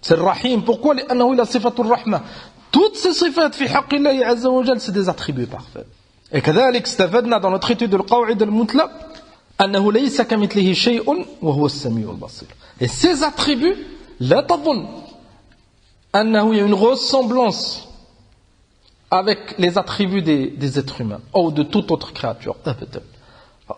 C'est le rahim. Pourquoi? لأنه il a صفة الرحمة. Toutes ces صفات في حق الله عز وجل c'est des attributs parfaits. Et كذلك استفدنا dans notre étude de القواعد المثلى أنه ليس كمثله شيء وهو السميع البصير. Et ces attributs لا تظن أنه il y a une ressemblance avec les attributs des êtres humains ou de toute autre créature.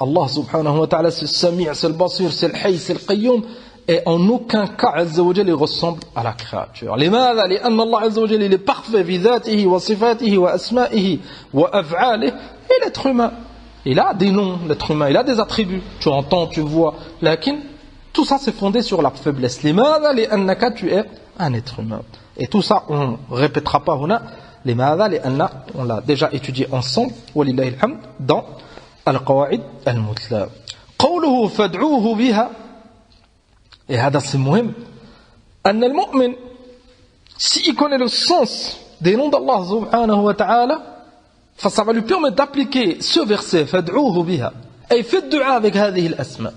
Allah subhanahu wa ta'ala, c'est le Sami', c'est le Basir, c'est le Hayy, c'est le Qayyum, et en aucun cas Azza wa Jalla il ressemble à la créature. لماذا؟ لأن الله عز وجل il est parfait في ذاته وصفاته وأسمائه وأفعاله. Et l'être humain, il a des noms, l'être humain, il a des attributs. Tu entends, tu vois. Lakin, tout ça c'est fondé sur la faiblesse. لماذا؟ لأنك tu es un être humain. Et tout ça, on ne répétera pas هنا. لماذا؟ لأن on l'a déjà étudié ensemble, ولله الحمد, dans القواعد المثلى. قوله فادعوه بها. Et هذا c'est مهم. أن المؤمن, s'il connaît le sens des noms d'Allah subhanahu wa ta'ala, ça va lui permettre d'appliquer ce verset فادعوه بها. أي fait الدعاء avec هذه الأسماء.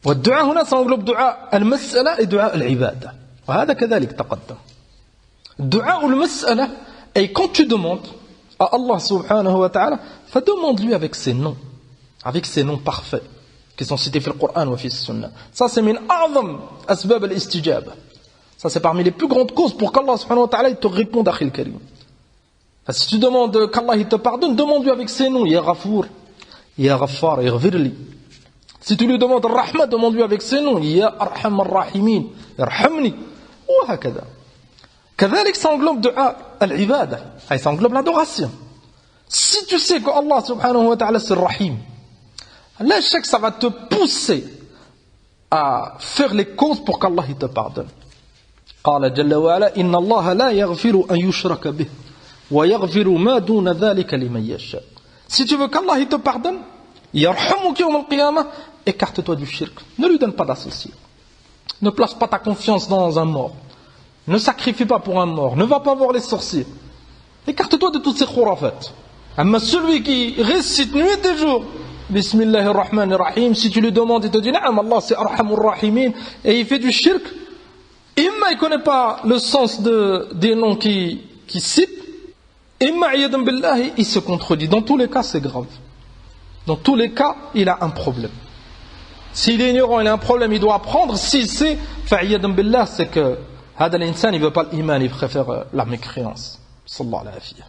والدعاء هنا s'englobe دعاء المسألة et دعاء العبادة. وهذا كذلك تقدم. دعاء المسألة, et quand tu demandes à Allah subhanahu wa ta'ala, demande-lui avec ses noms parfaits qui sont cités dans le Coran ou dans la Sunna. Ça c'est min a'zam asbab al-istijaba. Ça c'est parmi les plus grandes causes pour qu'Allah subhanahu wa ta'ala te réponde, akhil karim. Si tu demandes qu'Allah te pardonne, demande-lui avec ses noms. Ya Ghafour, Ya Ghaffar, Ighfirli. Si tu lui demandes Rahma, demande-lui avec ses noms. Ya Arham Ar-Rahimin, Irhamni. Ou hakada. كذلك ça englobe dua al-ibada, ça englobe l'adoration. Si tu sais que Allah subhanahu wa ta'ala c'est Rahim, là chaque ça va te pousser à faire les causes pour qu'Allah te pardonne. قال جل وعلا إن الله لا يغفر أن يشرك به ويغفر ما دون ذلك لمن يشاء. Si tu veux qu'Allah te pardonne, يرحمك يوم القيامة, écarte-toi du shirk, ne lui donne pas d'associé, ne place pas ta confiance dans un mort. Ne sacrifie pas pour un mort, ne va pas voir les sorciers. Écarte-toi de toutes ces khurafat. Mais celui qui récite nuit et jour Bismillahirrahmanirrahim, si tu lui demandes, il te dit Naam, Allah c'est Arhamur Rahimin, et il fait du shirk, imma il ne connaît pas le sens des noms qui cite, imma iyadun billahi, il se contredit. Dans tous les cas, c'est grave. Dans tous les cas, il a un problème. S'il est ignorant, il a un problème, il doit apprendre. S'il sait, fa'iyadun billah, c'est que هذا الإنسان il veut pas l'iman, il préfère la mécréance. صلى الله عليه وسلم.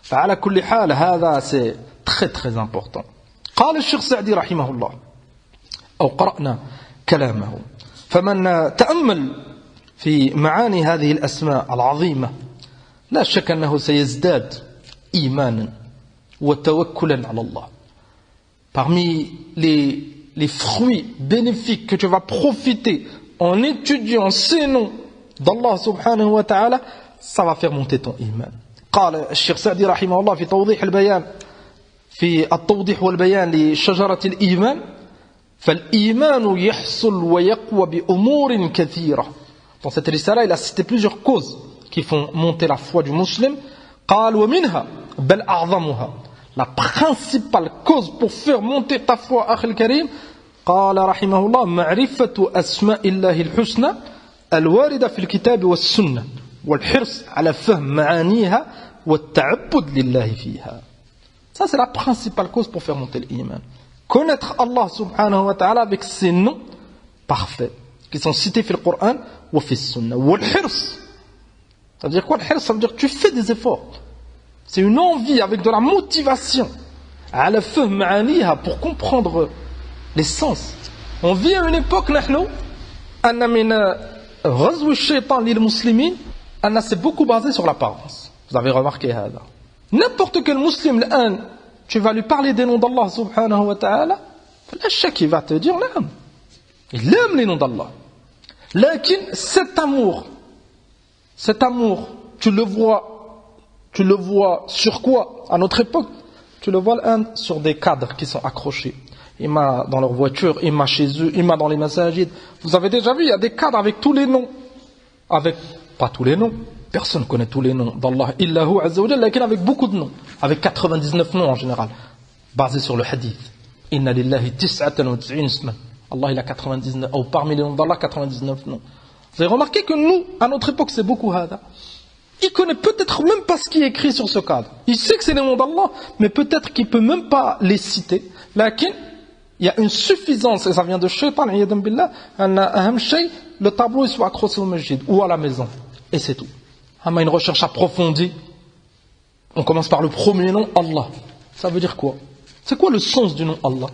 فعلى كل حال هذا c'est très très important. قال الشيخ سعدي رحمه الله أو قرأنا كلامه فمن تأمل في معاني هذه الأسماء العظيمة لا شك أنه سيزداد إيمانا وتوكلا على الله. Parmi les fruits bénéfiques que tu vas profiter en étudiant ces noms d'Allah subhanahu wa ta'ala, ça va faire monter ton iman. قال الشيخ سعدي رحمه الله في توضيح البيان في التوضيح والبيان لشجرة الإيمان فالإيمان يحصل ويقوى بأمور كثيرة. Dans cette risala, il a cité plusieurs causes qui font monter la foi du musulman. قال ومنها بل أعظمها, la principale cause pour faire monter ta foi أخي الكريم, قال رحمه الله معرفة أسماء الله الحسنى الواردة في الكتاب والسنة والحرص على فهم معانيها والتعبد لله فيها. Ça c'est la principale cause pour faire monter l'iman. Connaître Allah subhanahu wa ta'ala avec ses noms parfaits qui sont cités dans le Coran ou dans la Sunna. والحرص, ça veut dire quoi le hirs? Ça veut dire que tu fais des efforts. C'est une envie avec de la motivation على فهم معانيها, pour comprendre les sens. On vit à une époque نحن أن من غزو الشيطان للمسلمين أن c'est beaucoup basé sur l'apparence. Vous avez remarqué هذا. N'importe quel musulman الآن tu vas lui parler des noms d'Allah subhanahu wa ta'ala, لا شك il va te dire نعم, il aime les noms d'Allah. لكن cet amour tu le vois sur quoi à notre époque? Tu le vois sur des cadres qui sont accrochés, imma dans leur voiture, imma chez eux, imma dans les masajid. Vous avez déjà vu, il y a des cadres avec tous les noms, avec pas tous les noms, personne ne connaît tous les noms d'Allah illa hu azza wa jalla, mais avec beaucoup de noms, avec 99 noms en général, basés sur le hadith. Inna lillahi 99 isman. Allah il a 99, ou parmi les noms d'Allah 99 noms. Vous avez remarqué que nous, à notre époque, c'est beaucoup hada. Il connaît peut-être même pas ce qui est écrit sur ce cadre. Il sait que c'est les noms d'Allah, mais peut-être qu'il peut même pas les citer. Lakin, il y a une suffisance, et ça vient de shaitan, le tableau il soit accroché au masjid ou à la maison. Et c'est tout. Une recherche approfondie, On commence par le premier nom, Allah. Ça veut dire quoi? C'est quoi le sens du nom Allah?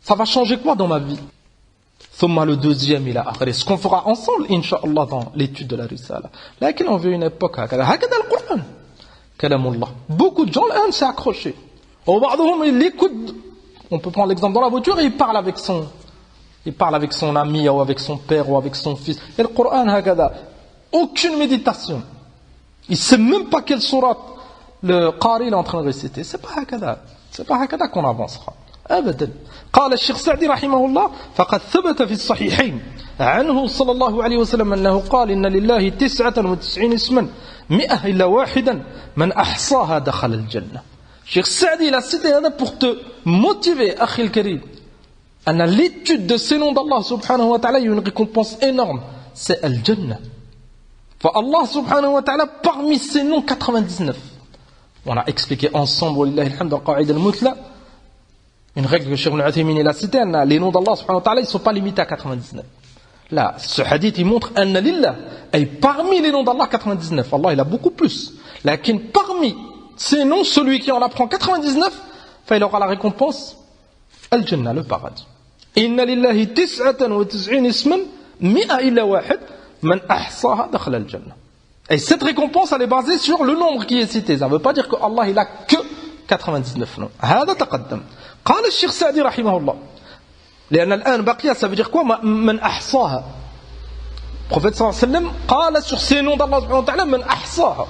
Ça va changer quoi dans ma vie? Thumma le deuxième, il a akhir. Ce qu'on fera ensemble, Inch'Allah, dans l'étude de la Risala. Là, on veut une époque, hakada le Coran. Kalamullah. Beaucoup de gens, là, s'est accroché. Il l'écoute. On peut prendre l'exemple dans la voiture et il parle avec son ami, ou avec son père, ou avec son fils. Et le Coran, hakada. Aucune méditation. Il sait même pas quelle sourate le Qari est en train de réciter. C'est pas hakada qu'on avancera. أبدا. قال الشيخ سعدي رحمه الله فقد ثبت في الصحيحين عنه صلى الله عليه وسلم أنه قال إن لله 99 اسما 100 إلا واحدا من أحصاها دخل الجنة. الشيخ سعدي il a cité هذا pour te motiver أخي الكريم أن l'étude de ces noms d'Allah subhanahu wa ta'ala il y a une récompense énorme, c'est al-Jannah. فالله سبحانه وتعالى parmi ces noms 99. On a expliqué ensemble ولله الحمد القاعدة المثلى. Une règle que Cheikh Ibn Uthaymin a citée, les noms d'Allah subhanahu wa ta'ala, ils ne sont pas limités à 99. Là, ce hadith, il montre anna lillah. Et parmi les noms d'Allah, 99. Allah, il a beaucoup plus. Lakin parmi ces noms, celui qui en apprend 99, il aura la récompense al-Jannah, le paradis. Inna lillahi 99 isman, 100 illa wahid, man ahsaha dakhala al-Jannah. Et cette récompense, elle est basée sur le nombre qui est cité. Ça ne veut pas dire que Allah, il a que 99 noms. هذا تقدم. قال الشيخ سعدي رحمه الله لأن الآن بقي ça veut dire quoi من أحصاها. Le prophète صلى الله عليه وسلم قال sur ces noms d'Allah subhanahu wa ta'ala من أحصاها.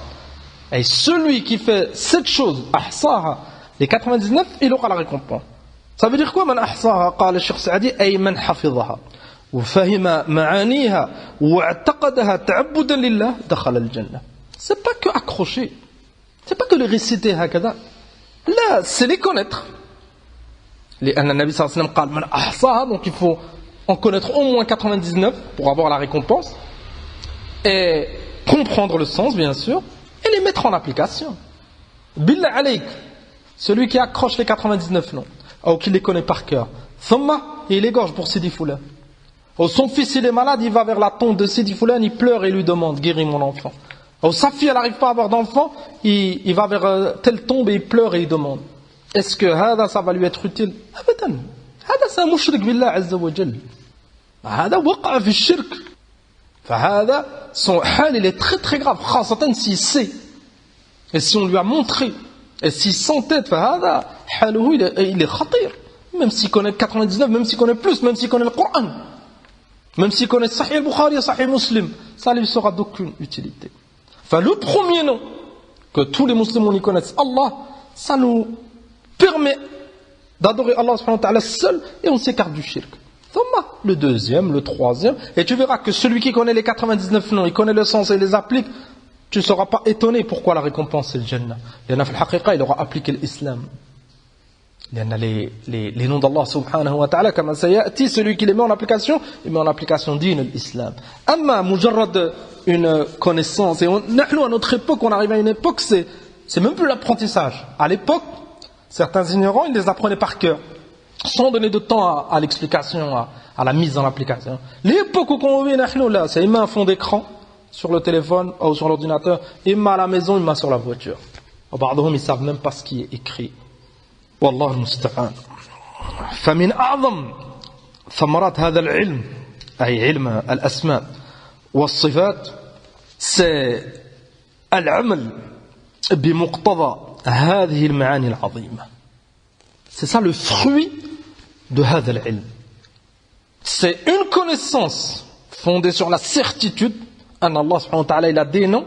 Et celui qui fait cette chose أحصاها les 99 il aura la récompense. Ça veut dire quoi من أحصاها. قال الشيخ سعدي أي من حفظها وفهم معانيها واعتقدها تعبدا لله دخل الجنة. C'est pas que accrocher, c'est pas que les réciter هكذا. Là, c'est les connaître. لأن النبي صلى الله عليه وسلم قال من أحصاها, donc il faut en connaître au moins 99 pour avoir la récompense et comprendre le sens bien sûr et les mettre en application. Billah alayk, celui qui accroche les 99 noms ou qui les connaît par cœur, thumma, il égorge pour Sidi Foulan. Ou son fils il est malade, il va vers la tombe de Sidi Foulan, il pleure et lui demande guéris mon enfant. Ou sa fille elle n'arrive pas à avoir d'enfant, il va vers telle tombe et il pleure et il demande. Est-ce que ça va lui être utile? Abadan. C'est un mushrik billah azza wa jal. هذا وقع في الشرك. فهذا son hal il est très très grave. خاصة s'il sait. Et si on lui a montré. Et s'il s'entête, فهذا حاله il est خطير. Même s'il connaît 99, même s'il connaît plus, même s'il connaît le Coran. Même s'il connaît Sahih al-Bukhari et Sahih Muslim. Ça lui sera d'aucune utilité. Enfin, le premier nom que tous les musulmans y connaissent, Allah, ça nous permet d'adorer Allah subhanahu wa ta'ala seul et on s'écarte du shirk. Le deuxième, le troisième, et tu verras que celui qui connaît les 99 noms, il connaît le sens et les applique, tu ne seras pas étonné pourquoi la récompense c'est le Jannah. Il aura appliqué l'islam. Les noms d'Allah subhanahu wa ta'ala, comme sayati, celui qui les met en application, il met en application din l'islam. Amma mujarrad une connaissance, et nous à notre époque, on arrive à une époque, c'est même plus l'apprentissage. À l'époque, certains ignorants, ils les apprenaient par cœur, sans donner de temps à l'explication, à la mise en application. L'époque où on vit, là, c'est imma un fond d'écran sur le téléphone ou sur l'ordinateur, imma à la maison, imma sur la voiture. Ils ne savent même pas ce qui est écrit. Wallah al-musta'an. فمن أعظم ثمرات هذا العلم أي علم الأسماء والصفات c'est العمل بمقتضى هذه المعاني العظيمة. C'est ça le fruit de هذا العلم. C'est une connaissance fondée sur la certitude أن Allah subhanahu wa ta'ala il a des noms.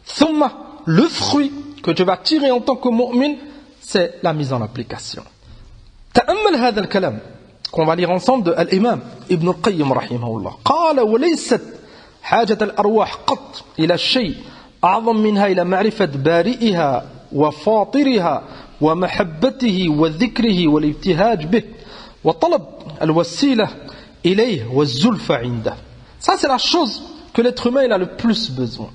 ثم le fruit que tu vas tirer en tant que mu'min, c'est la mise en application. تأمل هذا الكلام qu'on va lire ensemble de الإمام ابن القيم رحمه الله. قال وليست حاجة الأرواح قط إلى الشيء أعظم منها إلى معرفة بارئها وفاطرها ومحبته وذكره والابتهاج به وطلب الوسيلة إليه والزلفى عنده. Ça c'est la chose que l'être humain il a le plus besoin.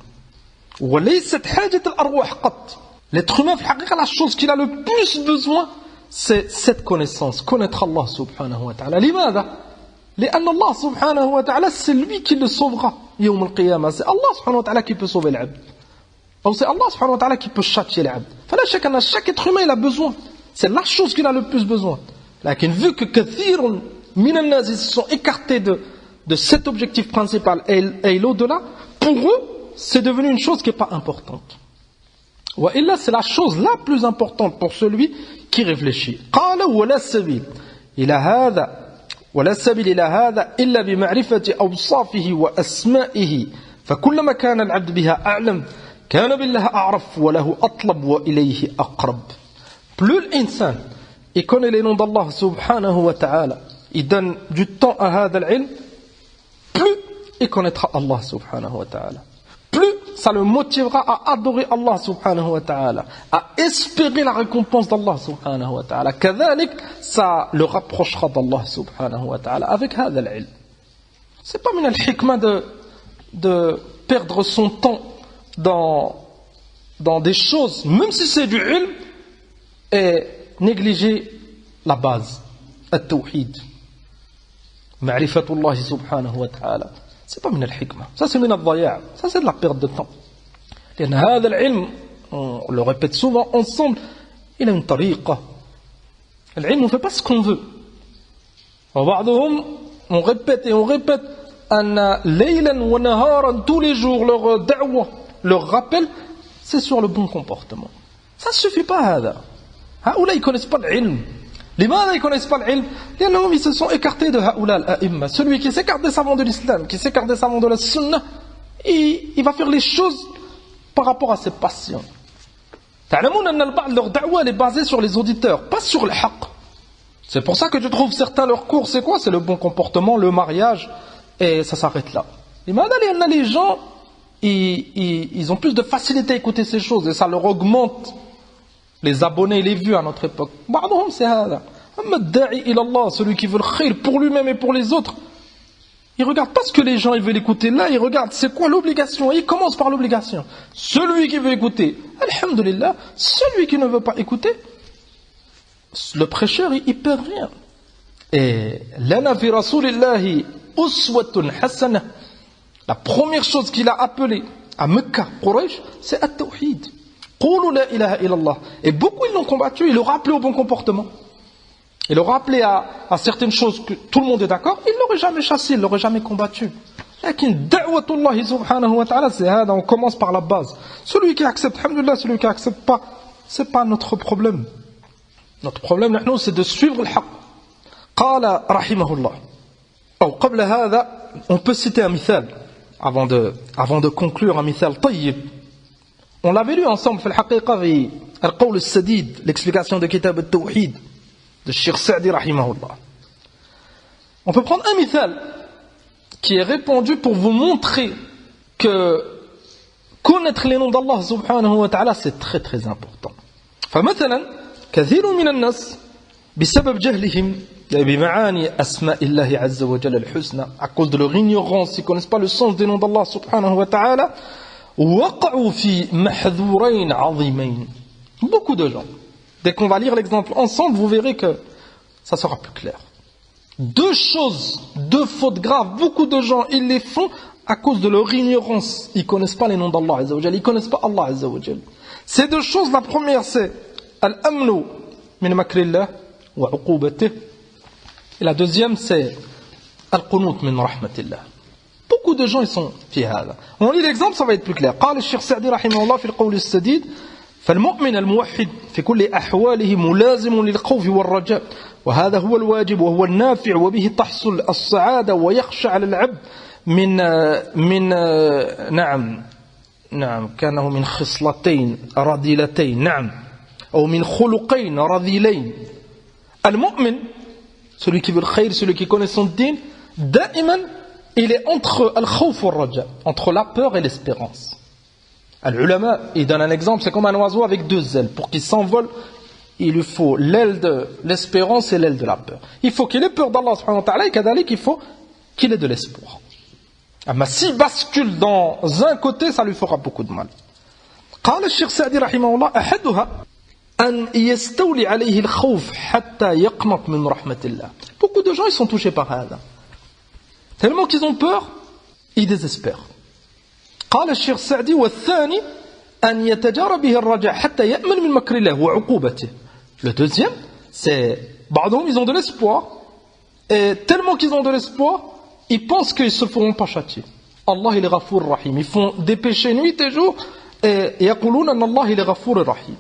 وليست حاجة الأرواح قط. L'être humain, la chose qu'il a le plus besoin, c'est cette connaissance, connaître Allah subhanahu wa ta'ala. لماذا؟ لأن الله سبحانه وتعالى c'est lui qui le sauvera يوم القيامة. C'est Allah subhanahu wa ta'ala qui peut sauver l'abd. Ou c'est Allah subhanahu wa ta'ala qui peut châtier l'abd. Chaque être humain il a besoin. C'est la chose qu'il a le plus besoin. Lakin vu que kathirun minan nas ils se sont écartés de cet objectif principal et l'au-delà, pour eux c'est devenu une chose qui n'est pas importante. Wa illa c'est la chose la plus importante pour celui qui réfléchit. Qala wala sabil ila hadha ولا سبيل إلى هذا إلا بمعرفة أوصافه وأسمائه فكلما كان العبد بها أعلم كان بالله أعرف وله أطلب وإليه أقرب. Plus l'insan il connaît les noms d'Allah subhanahu wa ta'ala, il donne du temps à هذا العلم, plus il connaîtra Allah subhanahu wa ta'ala, plus ça le motivera à adorer Allah subhanahu wa ta'ala, à espérer la récompense d'Allah subhanahu wa ta'ala. كذلك ça le rapprochera d'Allah subhanahu wa ta'ala avec هذا العلم. C'est pas min al-hikmah de perdre son temps dans des choses, même si c'est du ilm, et négliger la base, at-tawhid, ma'rifatullah subhanahu wa ta'ala. C'est pas min al-hikmah, ça c'est min al-dhaya', ça c'est de la perte de temps. لأن هذا العلم, on le répète souvent ensemble, il a une tariqa. L'ilm ne fait pas ce qu'on veut. وبعضهم, on répète et on répète, أن ليلا ونهارا, tous les jours leur da'wah, leur rappel, c'est sur le bon comportement. Ça ne suffit pas هذا. هؤلاء ils ne connaissent pas l'ilm. لماذا ils ne connaissent pas l'ilm? لأنهم ils se sont écartés de هؤلاء الأئمة. Celui qui s'écarte des savants de l'islam, qui s'écarte des savants de la sunna, il va faire les choses par rapport à ses passions. تعلمون أن البعض leur da'wah est basée sur les auditeurs, pas sur le haqq. C'est pour ça que je trouve certains leurs cours, c'est quoi? C'est le bon comportement, le mariage, et ça s'arrête là. Les gens, ils ont plus de facilité à écouter ces choses, et ça leur augmente les abonnés et les vues à notre époque. بعضهم c'est هذا. أما الداعي إلى الله, celui qui veut le khayr pour lui-même et pour les autres, il regarde pas ce que les gens ils veulent écouter là, il regarde c'est quoi l'obligation, et il commence par l'obligation. Celui qui veut écouter, alhamdulillah, celui qui ne veut pas écouter, le prêcheur il perd rien. Et lana fi rasulillahi uswatun hasana, la première chose qu'il a appelée à Mecca, Quraysh, c'est at-tawhid. Qulu la ilaha illallah. Et beaucoup ils l'ont combattu, ils l'ont rappelé au bon comportement. Il leur a appelé à certaines choses que tout le monde est d'accord, il ne l'aurait jamais chassé, il ne l'aurait jamais combattu. Lakin da'watullah subhanahu wa ta'ala, c'est hada, on commence par la base. Celui qui accepte, alhamdulillah, celui qui accepte pas, c'est pas notre problème. Notre problème, nous, c'est de suivre le haqq. Qala rahimahullah. Ou qabla hada, on peut citer un mithal, avant de conclure un mithal tayyib. On l'avait lu ensemble, في الحقيقة, في القول السديد, l'explication de Kitab al-Tawhid, de Cheikh Sa'di rahimahullah. On peut prendre un mithal qui est répandu pour vous montrer que connaître les noms d'Allah subhanahu wa ta'ala c'est très très important. فمثلا كثير من الناس بسبب جهلهم بمعاني أسماء الله عز وجل الحسنى, à cause de leur ignorance, ils ne connaissent pas le sens des noms d'Allah subhanahu wa ta'ala, وقعوا في محذورين عظيمين. Beaucoup de gens, dès qu'on va lire l'exemple ensemble, vous verrez que ça sera plus clair. Deux choses, deux fautes graves, beaucoup de gens, ils les font à cause de leur ignorance. Ils ne connaissent pas les noms d'Allah Azza wa Jal, ils ne connaissent pas Allah Azza wa Jal. Ces deux choses, la première c'est Al-Amnu min makrillah wa uqubatih. Et la deuxième c'est Al-Qunut min rahmatillah. Beaucoup de gens, ils sont fi hada. On lit l'exemple, ça va être plus clair. قال الشيخ سعدي رحمه الله في القول السديد فالمؤمن الموحد في كل أحواله ملازم للخوف والرجاء وهذا هو الواجب وهو النافع وبه تحصل السعادة ويخشى على العبد من نعم كانه من خصلتين رذيلتين نعم أو من خلقين رذيلين. المؤمن, celui qui veut le khayr, celui qui connaît son din, دائما il est entre al-khawf wal-raja, entre la peur et l'espérance. Al-ulama, il donne un exemple, c'est comme un oiseau avec deux ailes. Pour qu'il s'envole, il lui faut l'aile de l'espérance et l'aile de la peur. Il faut qu'il ait peur d'Allah subhanahu wa ta'ala et kadalik, il faut qu'il ait de l'espoir. Mais s'il bascule dans un côté, ça lui fera beaucoup de mal. قال الشيخ سعدي رحمه الله أحدها أن يستولي عليه الخوف حتى يقنط من رحمة الله. Beaucoup de gens ils sont touchés par هذا. Tellement qu'ils ont peur, ils désespèrent. قال الشيخ السعدي والثاني أن يتجارى به الرجاء حتى يأمن من مكر الله وعقوبته. Le deuxième, c'est بعضهم ils ont de l'espoir et tellement qu'ils ont de l'espoir, ils pensent qu'ils se feront pas châtier. Allah il est Ghafour Rahim. Ils font des péchés nuit et jour et يقولون أن الله il est Ghafour Rahim.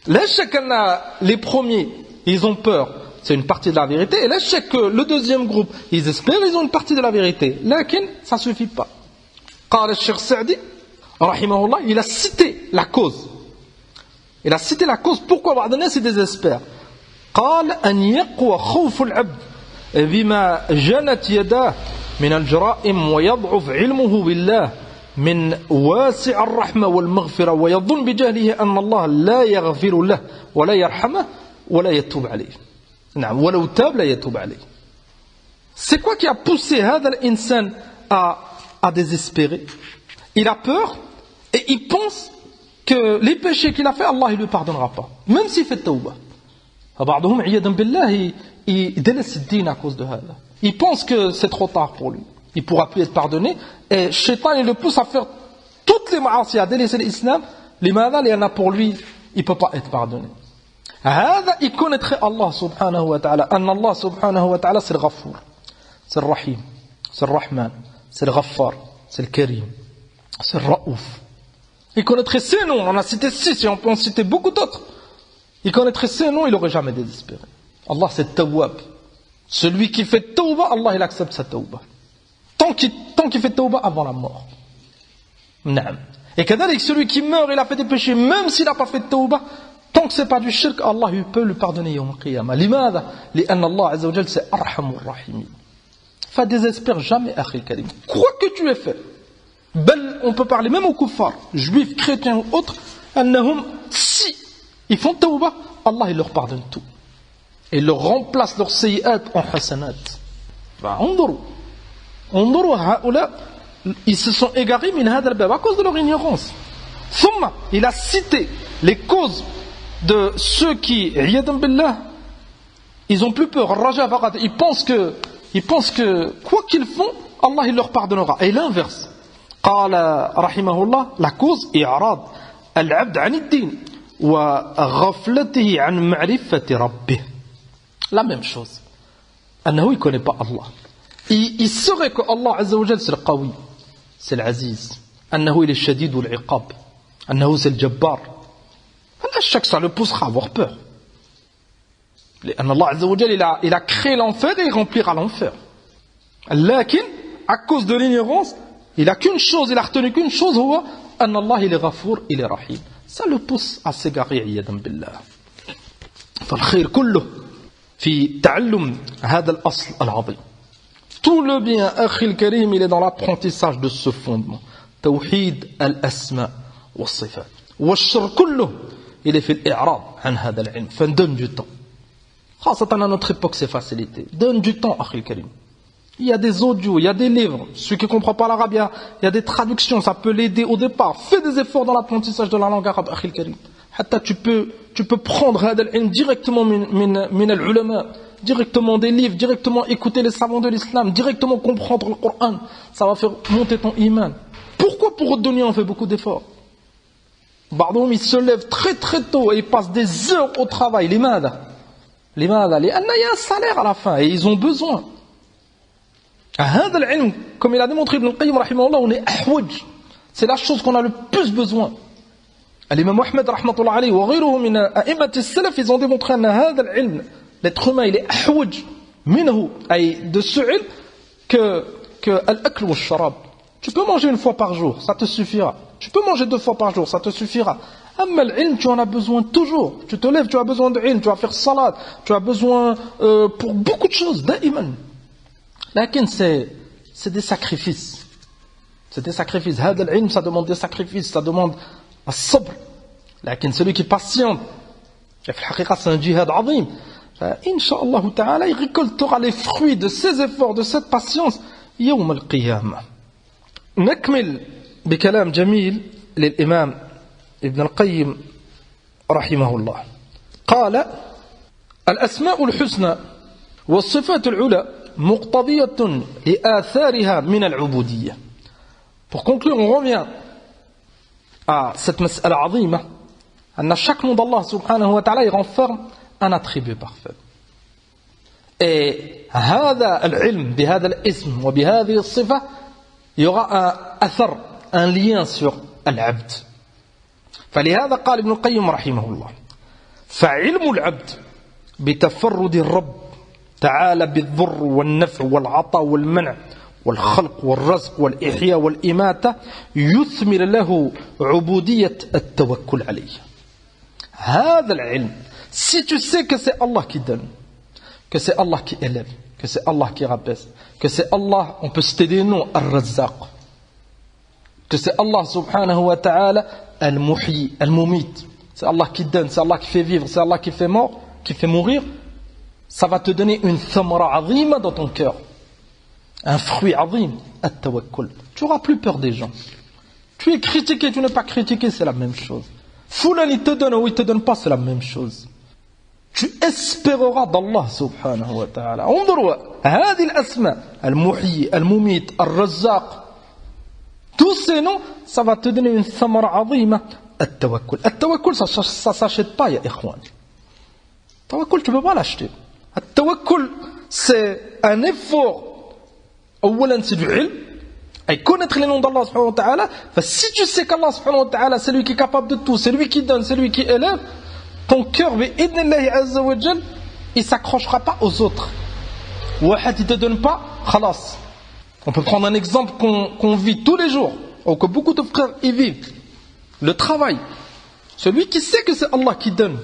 Là, chacun les premiers, ils ont peur. C'est une partie de la vérité. Et là, le deuxième groupe, ils espèrent, ils ont une partie de la vérité. Lakin, ça ne suffit pas. قال الشيخ سعدي رحمه الله, il a cité la cause. Il a cité la cause pourquoi بعض الناس désespèrent. قال أن يقوى خوف العبد بما جنت يداه من الجرائم ويضعف علمه بالله من واسع الرحمة والمغفرة ويظن بجهله أن الله لا يغفر له ولا يرحمه ولا يتوب عليه. نعم ولو تاب لا يتوب عليه. C'est quoi qui a poussé هذا الإنسان à désespérer? Il a peur et il pense que les péchés qu'il a fait, Allah ne lui pardonnera pas. Même s'il fait tawbah. فبعضهم عياذا بالله il délaisse le din à cause de هذا. Il pense que c'est trop tard pour lui. Il ne pourra plus être pardonné. Et Shaitan, il le pousse à faire toutes les ma'asi, à délaisser l'islam. لماذا? لأن pour lui, il ne peut pas être pardonné. هذا il connaîtrait Allah subhanahu wa ta'ala. أن Allah subhanahu wa ta'ala c'est le Ghafour, c'est le Rahim, c'est le Rahman, c'est le Ghaffar, c'est le Karim, c'est le Raouf. Il connaîtrait ces noms, on en a cité 6 et on peut en citer beaucoup d'autres. Il connaîtrait ces noms, il n'aurait jamais désespéré. Allah c'est Tawwab. Celui qui fait Tawbah, Allah il accepte sa Tawbah. Tant qu'il fait Tawbah avant la mort. Naam. Et kadalik, celui qui meurt, il a fait des péchés, même s'il n'a pas fait Tawbah, tant que ce n'est pas du shirk, Allah il peut lui pardonner Yawm al-Qiyamah. Limadha? لأن Allah Azza wa Jal c'est Arhamur Rahim. Fa désespère jamais, Akhi Karim. Quoi que tu aies fait. Bel, on peut parler même aux kuffars, juifs, chrétiens ou autres, annahum, si ils font tawbah, Allah il leur pardonne tout. Et il leur remplace leurs sayyi'at en hasanat. انظروا هؤلاء ils se sont égarés min hadha al-bab à cause de leur ignorance. Thumma, il a cité les causes de ceux qui, iyadan billah, ils ont plus peur, raja faqat, ils pensent que quoi qu'ils font, Allah il leur pardonnera. Et l'inverse. قال رحمه الله, la cause إعراض العبد عن الدين وغفلته عن معرفة ربه. La même chose. أنه il connaît pas Allah. Il saurait que Allah Azza wa Jal c'est le Qawi, c'est l'Aziz. أنه il est الشديد والعقاب. أنه c'est le Jabbar. À chaque ça le poussera à avoir peur. لأن Allah Azza wa Jal il a créé l'enfer et il remplira l'enfer. لكن à cause de l'ignorance, il a qu'une chose, il a retenu qu'une chose, هو أن الله il est Ghafour, il est Rahim. Ça le pousse à s'égarer عياذا بالله. فالخير كله في تعلم هذا الأصل العظيم. Tout le bien, أخي الكريم, il est dans l'apprentissage de ce fondement. توحيد الأسماء والصفات. والشر كله il est في الإعراض عن هذا العلم. فندonne du temps. خاصة à notre époque c'est facilité. Donne du temps, أخي الكريم. Il y a des audios, il y a des livres. Celui qui ne comprend pas l'arabe, il y a des traductions, ça peut l'aider au départ. Fais des efforts dans l'apprentissage de la langue arabe, Akhil Karim. Hatta tu peux prendre hadal ilm directement min al-ulama, directement des livres, directement écouter les savants de l'islam, directement comprendre le Coran. Ça va faire monter ton iman. Pourquoi pour redonner on fait beaucoup d'efforts? Bardoum, il se lève très très tôt et il passe des heures au travail. Les mada. Il y a un salaire à la fin et ils ont besoin. هذا العلم, comme il a démontré Ibn al-Qayyim rahimahullah, on est ahwaj. C'est la chose qu'on a le plus besoin. L'imam Ahmed rahmatullah alayhi wa ghayruhu min a'immat as-salaf, ils ont démontré que هذا العلم, l'être humain il est ahwaj minhu, de ce ilm que al-akl wa al-sharab. Tu peux manger une fois par jour, ça te suffira. Tu peux manger 2 fois par jour, ça te suffira. Amma l'ilm, tu en as besoin toujours. Tu te lèves, tu as besoin de ilm, tu vas faire salat, tu as besoin pour beaucoup de choses, da'iman. Lakin c'est des sacrifices. C'est des sacrifices. هذا العلم, ça demande des sacrifices, ça demande الصبر. Lakin celui qui patiente, في الحقيقة c'est un jihad عظيم. إن شاء الله تعالى, il récoltera les fruits de ses efforts, de cette patience, يوم القيامة. نكمل بكلام جميل للإمام ابن القيم رحمه الله. قال: الأسماء الحسنى والصفات العلى مقتضية لآثارها من العبودية. Pour conclure, on revient à cette mas'ala azima, chaque nom d'Allah subhanahu wa ta'ala, il renferme un attribut parfait. Et هذا العلم بهذا الاسم وبهذه الصفة, il y aura un athar, un lien sur العبد. فلهذا قال ابن القيم رحمه الله: فعلم العبد بتفرد الرب تعالى بالضر والنفع والعطاء والمنع والخلق والرزق والإحياء والإماتة يثمر له عبودية التوكل عليه. هذا العلم, si tu sais que c'est Allah qui donne, que c'est Allah qui élève, que c'est Allah qui rabaisse, que c'est Allah, on peut citer des noms, Al-Razzaq, que c'est Allah subhanahu wa ta'ala Al-Muhyi, Al-Mumit, c'est Allah qui donne, c'est Allah qui fait vivre, c'est Allah qui fait mort, qui fait mourir, ça va te donner une thamra azima dans ton cœur, un fruit azim, at-tawakkul. Tu n'auras plus peur des gens. Tu es critiqué, tu n'es pas critiqué, c'est la même chose. Foulan il te donne ou il te donne pas, c'est la même chose. Tu espéreras d'Allah subhanahu wa ta'ala. انظروا هذه الأسماء المحيي المميت الرزاق, tous ces noms, ça va te donner une thamra azima, at-tawakkul. At-tawakkul, ça s'achète pas, ya ikhwan. Tawakkul, tu peux pas l'acheter. At-tawakkul, c'est un effort. Awalan, c'est du ilm. Et connaître les noms d'Allah subhanahu wa ta'ala. Si tu sais qu'Allah subhanahu wa ta'ala, c'est lui qui est capable de tout, c'est lui qui donne, c'est lui qui élève, ton cœur, bi'idnillahi azza wa jal, il s'accrochera pas aux autres. Wahad, il te donne pas, khalas. On peut prendre un exemple qu'on vit tous les jours, ou que beaucoup de frères y vivent. Le travail. Celui qui sait que c'est Allah qui donne,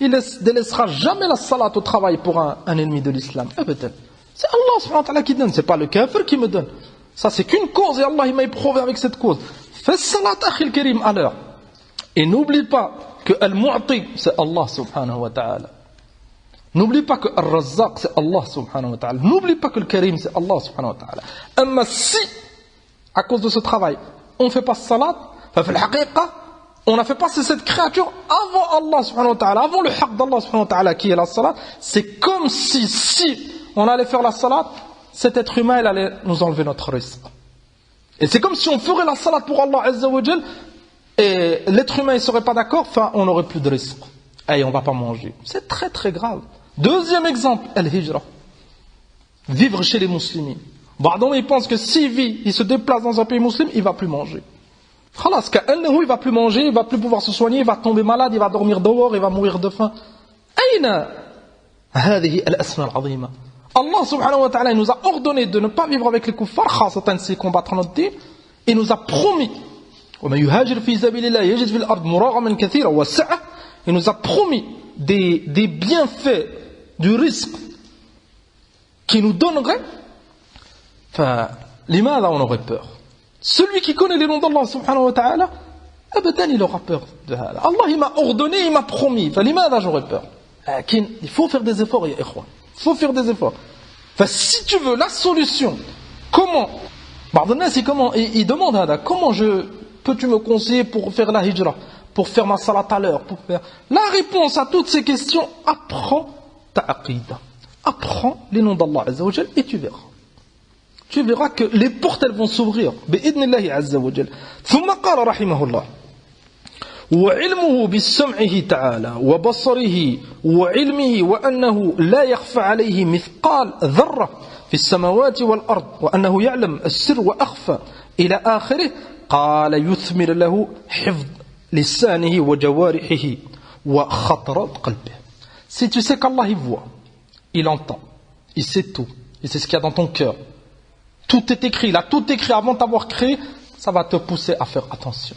il ne délaissera jamais la salat au travail pour un ennemi de l'islam. C'est Allah subhanahu wa ta'ala qui donne, c'est pas le kafir qui me donne. Ça c'est qu'une cause et Allah il m'a éprouvé avec cette cause. Fais salat akhil karim à l'heure. Et n'oublie pas que Al-Mu'ti c'est Allah subhanahu wa ta'ala. N'oublie pas que Al-Razzaq c'est Allah subhanahu wa ta'ala. N'oublie pas que le Karim c'est Allah subhanahu wa ta'ala. Mais si, à cause de ce travail, on ne fait pas salat, on a fait passer cette créature avant Allah subhanahu wa ta'ala, avant le haqq d'Allah subhanahu wa ta'ala qui est la salat. C'est comme si on allait faire la salat, cet être humain il allait nous enlever notre risque. Et c'est comme si on ferait la salat pour Allah azza wa jal et l'être humain il serait pas d'accord, enfin on n'aurait plus de risque. Et on va pas manger. C'est très très grave. Deuxième exemple, al-hijra. Vivre chez les musulmans. Ba'dhum il pense que s'il vit, il se déplace dans un pays musulman, il va plus manger. Khalas, ka'annahu il va plus manger, il va plus pouvoir se soigner, il va tomber malade, il va dormir dehors, il va mourir de faim. Aïna هذه الأسماء العظيمة. Allah subhanahu wa ta'ala nous a ordonné de ne pas vivre avec les kuffars, khasatan s'ils combattent notre dîn, et nous a promis وَمَن يُهَاجِرْ فِي سَبِيلِ اللَّهِ يَجِدْ فِي الْأَرْضِ مُرَاغَمًا كَثِيرًا وَسَعَةً. Il nous a promis des bienfaits, du risque qui nous donnerait. لماذا on aurait peur? Celui qui connaît les noms d'Allah subhanahu wa ta'ala, il aura peur de ça. Allah il m'a ordonné, il m'a promis. لماذا j'aurais peur? Il faut faire des efforts, ya ikhwan. Il faut faire des efforts. Si tu veux la solution, comment? Il demande comment peux-tu me conseiller pour faire la hijra, pour faire ma salat à l'heure, pour faire... La réponse à toutes ces questions, apprends ta aqida. Apprends les noms d'Allah azza wa jal et tu verras. Tu verras que les portes elles vont s'ouvrir. Bi'idnillahi azza wa jal. ثم قال رحمه الله وعلمه بسمعه تعالى وبصره وعلمه وأنه لا يخفى عليه مثقال ذرة في السماوات والأرض وأنه يعلم السر وأخفى إلى آخره قال يثمر له حفظ لسانه وجوارحه وخطرات قلبه. Si tu sais qu'Allah il voit, il entend, il sait tout, il sait ce qu'il y a dans ton cœur, tout est écrit, il a tout écrit avant de t'avoir créé, ça va te pousser à faire attention.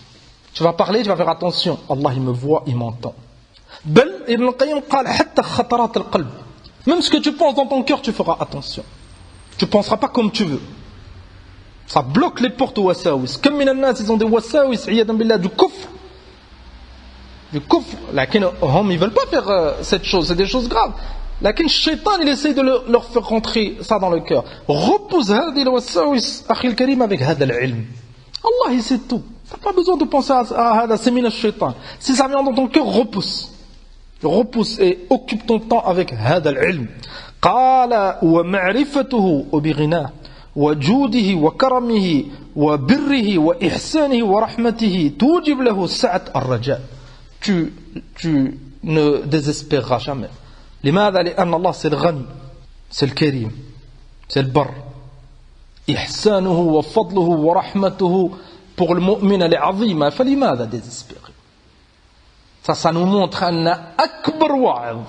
Tu vas parler, tu vas faire attention. Allah il me voit, il m'entend. Bel Ibn al-Qayyim قال حتى خطرات القلب. Même ce que tu penses dans ton cœur, tu feras attention. Tu ne penseras pas comme tu veux. Ça bloque les portes aux wasawis. Comme من الناس ils ont des wasawis, عياذا بالله, du kufr. Du kufr. Lakin hum, ils veulent pas faire cette chose, c'est des choses graves. Lakin shaitan il essaye de leur faire rentrer ça dans le cœur. Repousse هذه الوساوس أخي الكريم avec هذا العلم. Allah il sait tout. Tu n'as pas besoin de penser à c'est min al-shaytan. Si ça vient dans ton cœur, repousse. Repousse et occupe ton temps avec هذا العلم. قال ومعرفته وبغناه وجوده وكرمه وبره وإحسانه ورحمته توجب له سعة الرجاء. Tu ne désespéreras jamais. لماذا؟ لأن الله c'est le غني, c'est le كريم, c'est le bar. إحسانه وفضله ورحمته pour le mu'min elle est عظيمة. فلماذا désespérer? Ça nous montre أن أكبر واعظ,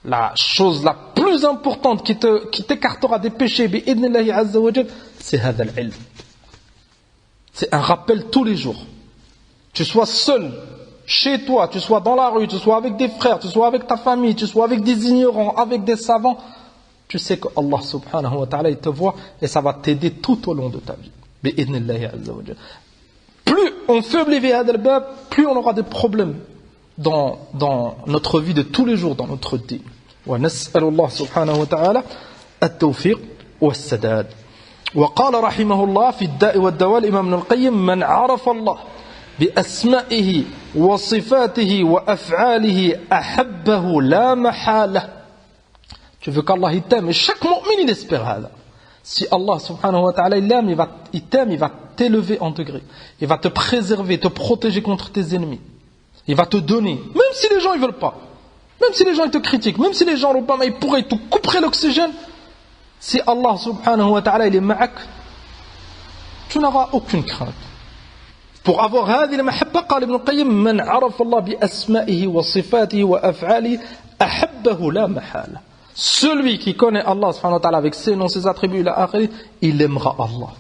la chose la plus importante qui t'écartera des péchés بإذن الله عز وجل, c'est هذا العلم. C'est un rappel tous les jours. Tu sois seul chez toi, tu sois dans la rue, tu sois avec des frères, tu sois avec ta famille, tu sois avec des ignorants, avec des savants, tu sais que Allah subhanahu wa ta'ala il te voit et ça va t'aider tout au long de ta vie. بإذن الله عز وجل. Plus on faiblit في هذا الباب, plus on aura des problèmes dans notre vie de tous les jours, dans notre dîn. ونسأل الله سبحانه وتعالى التوفيق والسداد. وقال رحمه الله في الداء والدواء الإمام ابن القيم: من عرف الله بأسمائه وصفاته وأفعاله أحبه لا محالة. Tu veux qu'Allah il t'aime, et chaque mu'min il espère هذا. Si Allah subhanahu wa ta'ala il aime, il t'aime, il va t'élever en degré, il va te préserver, te protéger contre tes ennemis, il va te donner, même si les gens ils veulent pas, même si les gens ils te critiquent, même si les gens ils pourraient te couper l'oxygène, si Allah subhanahu wa ta'ala il est ma'ak, tu n'auras aucune crainte. Pour avoir هذه المحبة قال ابن القيم: من عرف الله بأسمائه وصفاته وأفعاله أحبه لا محالة. Celui qui connaît Allah subhanahu wa ta'ala avec ses noms, ses attributs, il aimera Allah.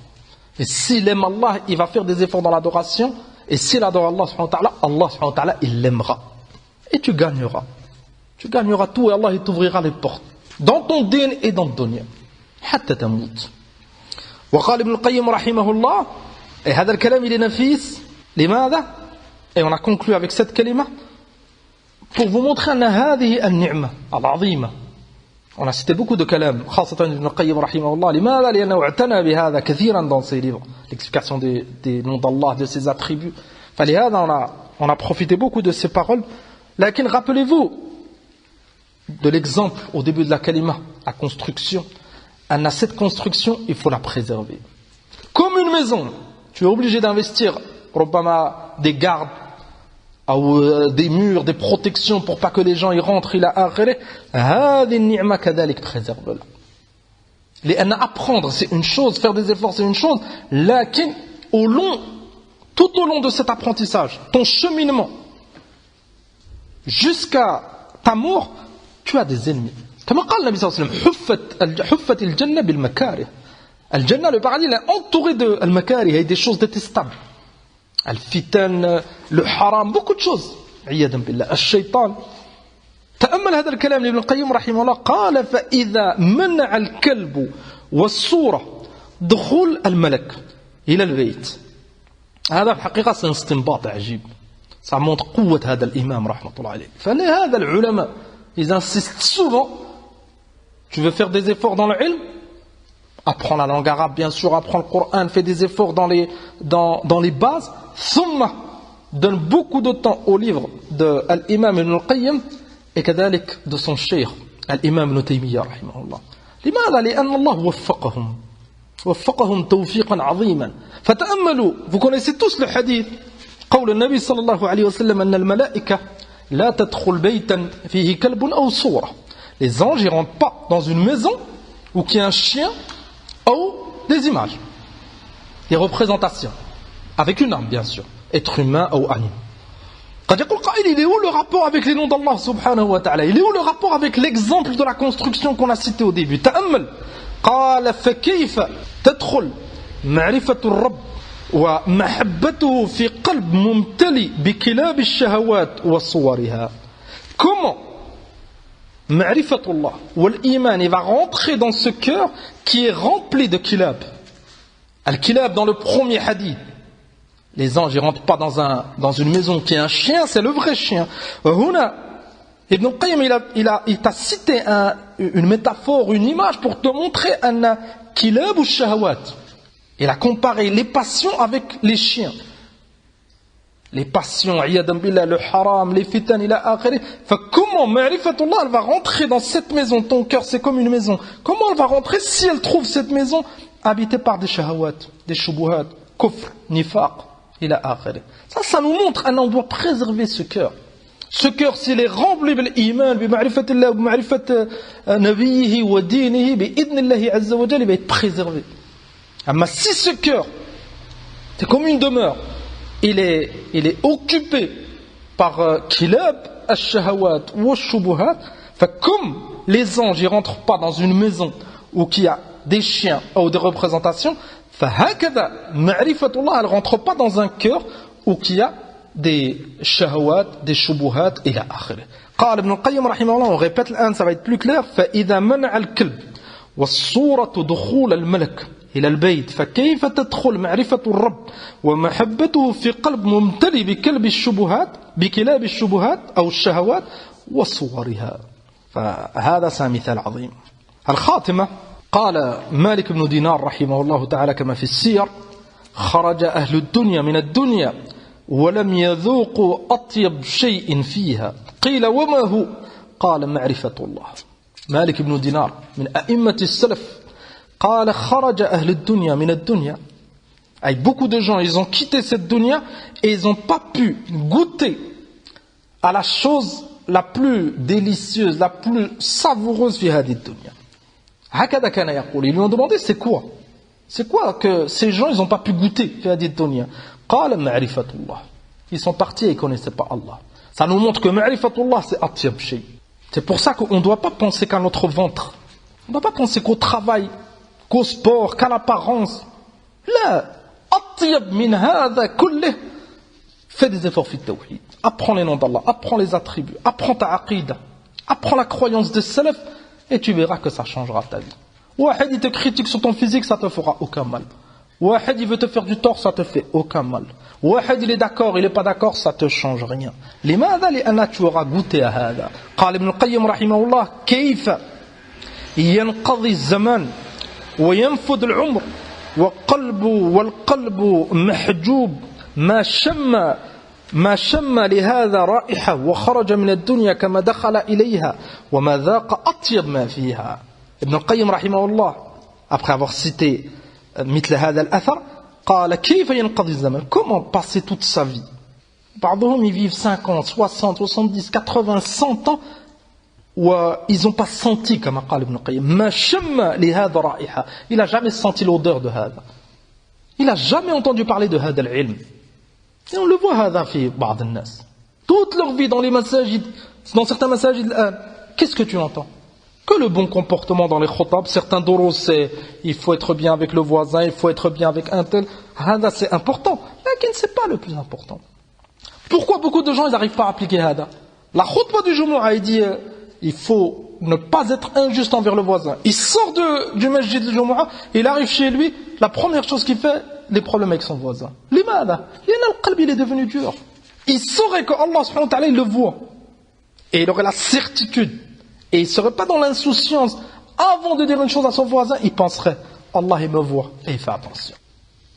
Et s'il aime Allah, il va faire des efforts dans l'adoration. Et s'il adore Allah subhanahu wa ta'ala, il l'aimera. Et tu gagneras. Tu gagneras tout et Allah il t'ouvrira les portes. Dans ton din et dans ton dunya. حتى تموت. وقال ابن القيم رحمه الله, et هذا الكلام il est nafis. لماذا؟ Et on a conclu avec cette kalima pour vous montrer أن هذه النعمة العظيمة. On a cité beaucoup de kalam, خاصة ابن القيم رحمه الله. لماذا؟ لأنه اعتنى بهذا كثيرا dans ses livres, l'explication des noms d'Allah, de ses attributs. فلهذا on a profité beaucoup de ces paroles. لكن rappelez-vous de l'exemple au début de la kalima, la construction. Cette construction, il faut la préserver. Comme une maison, tu es obligé d'investir des gardes, des murs, des protections pour pas que les gens y rentrent. Préserve-la. Apprendre, c'est une chose, faire des efforts, c'est une chose. Lakin, tout au long de cet apprentissage, ton cheminement, jusqu'à ta mort, tu as des ennemis. Comme قال النبي صلى الله عليه وسلم حفت الجنة بالمكاره. الجنة, le paradis, il est entouré de al-makari, et des choses détestables. Al-fitan, le haram, beaucoup de choses. عياذا بالله. الشيطان. تأمل هذا الكلام لابن القيم رحمه الله. قال: فإذا منع الكلب والصورة دخول الملك إلى البيت. هذا في الحقيقة c'est un استنباط عجيب. Ça montre قوة هذا الإمام رحمة الله عليه. فلهذا العلماء ils insistent souvent. Tu veux faire des efforts dans le ilm? Apprends la langue arabe, bien sûr, apprends le Coran, fais des efforts dans les bases. Thumma, donne beaucoup de temps au livre de l'imam Ibn al-Qayyim et كذلك de son cheikh, l'imam Ibn Taymiyyah, rahimahullah. لماذا؟ لأن الله وفقهم توفيقا عظيما. فتأملوا, vous connaissez tous le hadith, قول النبي صلى الله عليه وسلم أن الملائكة لا تدخل بيتا فيه كلب أو صورة. Les anges ne rentrent pas dans une maison où il y a un chien ou des images, des représentations, avec une âme bien sûr, être humain ou animal. قد يقول قائل, il est où le rapport avec les noms d'Allah subhanahu wa ta'ala? Il est où le rapport avec l'exemple de la construction qu'on a cité au début? تأمل. قال: فكيف تدخل معرفة الرب ومحبته في قلب ممتلئ بكلاب الشهوات وصورها. Comment Ma'rifatullah wal iman, il va rentrer dans ce cœur qui est rempli de kilab. Al-kilab dans le premier hadith. Les anges ne rentrent pas dans une maison qui est un chien, c'est le vrai chien. Huna, Ibn al-Qayyim il t'a cité une métaphore, une image pour te montrer un kilab ou shahawat. Il a comparé les passions avec les chiens. les passions, le haram, les fitan, ila akhiri. Comment ma'rifatullah, elle va rentrer dans cette maison? Ton cœur, c'est comme une maison. Comment elle va rentrer si elle trouve cette maison habitée par des shahawat, des shubuhat, kufr, nifaq, ila akhiri. Ça nous montre, on doit préserver ce cœur. Ce cœur, s'il est rempli بالإيمان بمعرفة الله وبمعرفة نبيه ودينه بإذن الله عز وجل, il va être préservé. Mais si ce cœur, c'est comme une demeure, il est occupé par kilab, al-shahawat ou al-shubuhat, comme les anges, ils rentrent pas dans une maison où il y a des chiens ou des représentations, فهكذا معرفة الله, elle rentre pas dans un cœur où il y a des shahawat, des shubuhat, et la akhirah. قال ابن القيم رحمه الله, on répète l'un, ça va être plus clair, فإذا منع الكلب والصورة دخول الملك إلى البيت فكيف تدخل معرفة الرب ومحبته في قلب ممتلئ بكلب الشبهات بكلاب الشبهات أو الشهوات وصورها. فهذا مثال عظيم. الخاتمة قال مالك بن دينار رحمه الله تعالى كما في السير خرج أهل الدنيا من الدنيا ولم يذوقوا أطيب شيء فيها قيل وما هو قال معرفة الله. مالك بن دينار من أئمة السلف قال خرج أهل الدنيا من الدنيا, أي beaucoup de gens ils ont quitté cette dunya et ils n'ont pas pu goûter à la chose la plus délicieuse, la plus savoureuse في هذه الدنيا. هكذا كان يقول. Ils lui ont demandé c'est quoi que ces gens ils n'ont pas pu goûter في هذه الدنيا. قال معرفة الله. Ils sont partis et ils ne connaissaient pas Allah. Ça nous montre que معرفتullah c'est أطيب شيء. C'est pour ça qu'on ne doit pas penser qu'à notre ventre. On ne doit pas penser qu'au travail, qu'au sport, qu'à l'apparence. Là, أطيب من هذا كله. Fais des efforts في التوحيد. Apprends les noms d'Allah, apprends les attributs, apprends ta aqidah, apprends la croyance des salaf et tu verras que ça changera ta vie. Wahid il te critique sur ton physique, ça te fera aucun mal. Wahid il veut te faire du tort, ça te fait aucun mal. Wahid il est d'accord, il est pas d'accord, ça te change rien. لماذا؟ لأن tu auras goûté à هذا. قال ابن القيم رحمه الله كيف ينقضي الزمان وينفد العمر والقلب محجوب ما شم لهذا رائحة وخرج من الدنيا كما دخل إليها وما ذاق أطيب ما فيها. ابن القيم رحمه الله après avoir cité مثل هذا الأثر قال كيف ينقضي الزمان, comment passer toute sa vie. بعضهم ils vivent 50, 60, 70, 80, 100 ans ils n'ont pas senti comme قال ابن القيم ما شم لهذا رائحة, il n'a jamais senti l'odeur de هذا, il n'a jamais entendu parler de هذا العلم. Et on le voit هذا في بعض الناس toute leur vie dans les masajid, dans certains masajid qu'est-ce que tu entends? Que le bon comportement dans les khutab. Certains doros c'est il faut être bien avec le voisin, il faut être bien avec un tel, هذا c'est important, mais c'est pas le plus important. Pourquoi beaucoup de gens ils n'arrivent pas à appliquer هذا? La khutbah du Jumu'ah il dit il faut ne pas être injuste envers le voisin. Il sort du masjid du Jumu'ah, il arrive chez lui, la première chose qu'il fait, les problèmes avec son voisin. لماذا؟ لأن القلب il est devenu dur. Il saurait que Allah subhanahu wa ta'ala il le voit. Et il aurait la certitude. Et il ne serait pas dans l'insouciance. Avant de dire une chose à son voisin, il penserait Allah il me voit et il fait attention.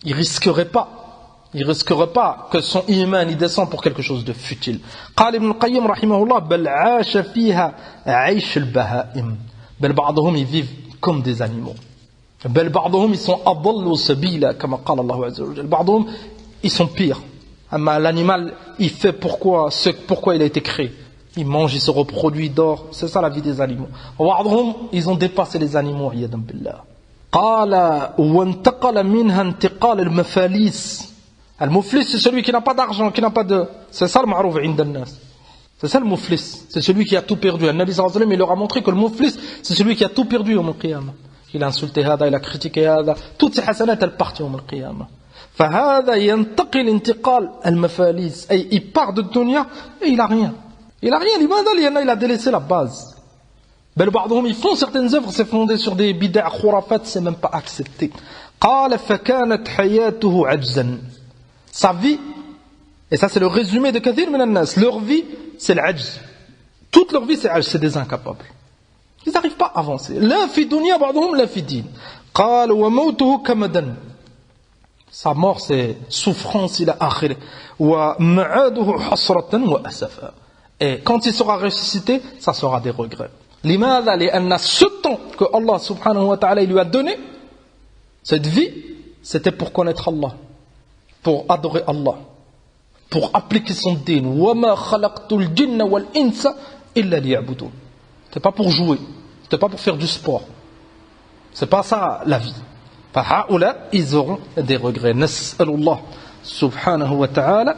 Il risquerait pas que son iman il descend pour quelque chose de futile. قال ابن القيم رحمه الله بل عاش فيها عيش البهائم. بل بعضهم ils vivent comme des animaux. بل بعضهم ils sont أضل سبيلا كما قال الله عز وجل. بعضهم ils sont pires. L'animal il fait pourquoi il a été créé. Il mange, il se reproduit, il dort. C'est ça la vie des animaux. Ils ont dépassé les animaux. قال وانتقل منها انتقال المفاليس. المفلس c'est celui qui n'a pas d'argent, qui n'a pas de. C'est ça le ma'rouf عند الناس. C'est ça le muflis. C'est celui qui a tout perdu. Le Nabi sallallahu alayhi wa sallam il leur a montré que le muflis c'est celui qui a tout perdu au qiyamah. Il a insulté هذا, il a critiqué هذا. Toutes ces hasanat elles partent au qiyamah. فهذا ينتقل انتقال المفاليس. Et il part de dunya et il a rien. Il a rien, il a délaissé la base. Ils font certaines œuvres, c'est fondé sur des bid'a khurafat, c'est même pas accepté. قال فكانت حياته عجزا. Sa vie, et ça c'est le résumé de kathir min an-nas, leur vie c'est l'ajz. Toute leur vie c'est des incapables. Ils n'arrivent pas à avancer. L'un fi dunya, بعضهم لا في دين. قال وموته كمدا. Sa mort, c'est souffrance ila akhir. Wa ma'aduhu hasratan wa asafa. Et quand il sera ressuscité, ça sera des regrets. Limadha li'anna ce temps que Allah subhanahu wa ta'ala lui a donné, cette vie, c'était pour connaître Allah, pour adorer Allah, pour appliquer son din. Wa ma khalaqtul jinna wal insa illa liya'budun. C'est pas pour jouer, c'est pas pour faire du sport. C'est pas ça la vie. فهؤلاء ils auront des regrets. نسأل الله سبحانه وتعالى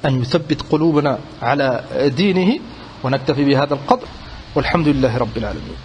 أن يثبت قلوبنا على دينه ونكتفي بهذا القدر والحمد لله رب العالمين.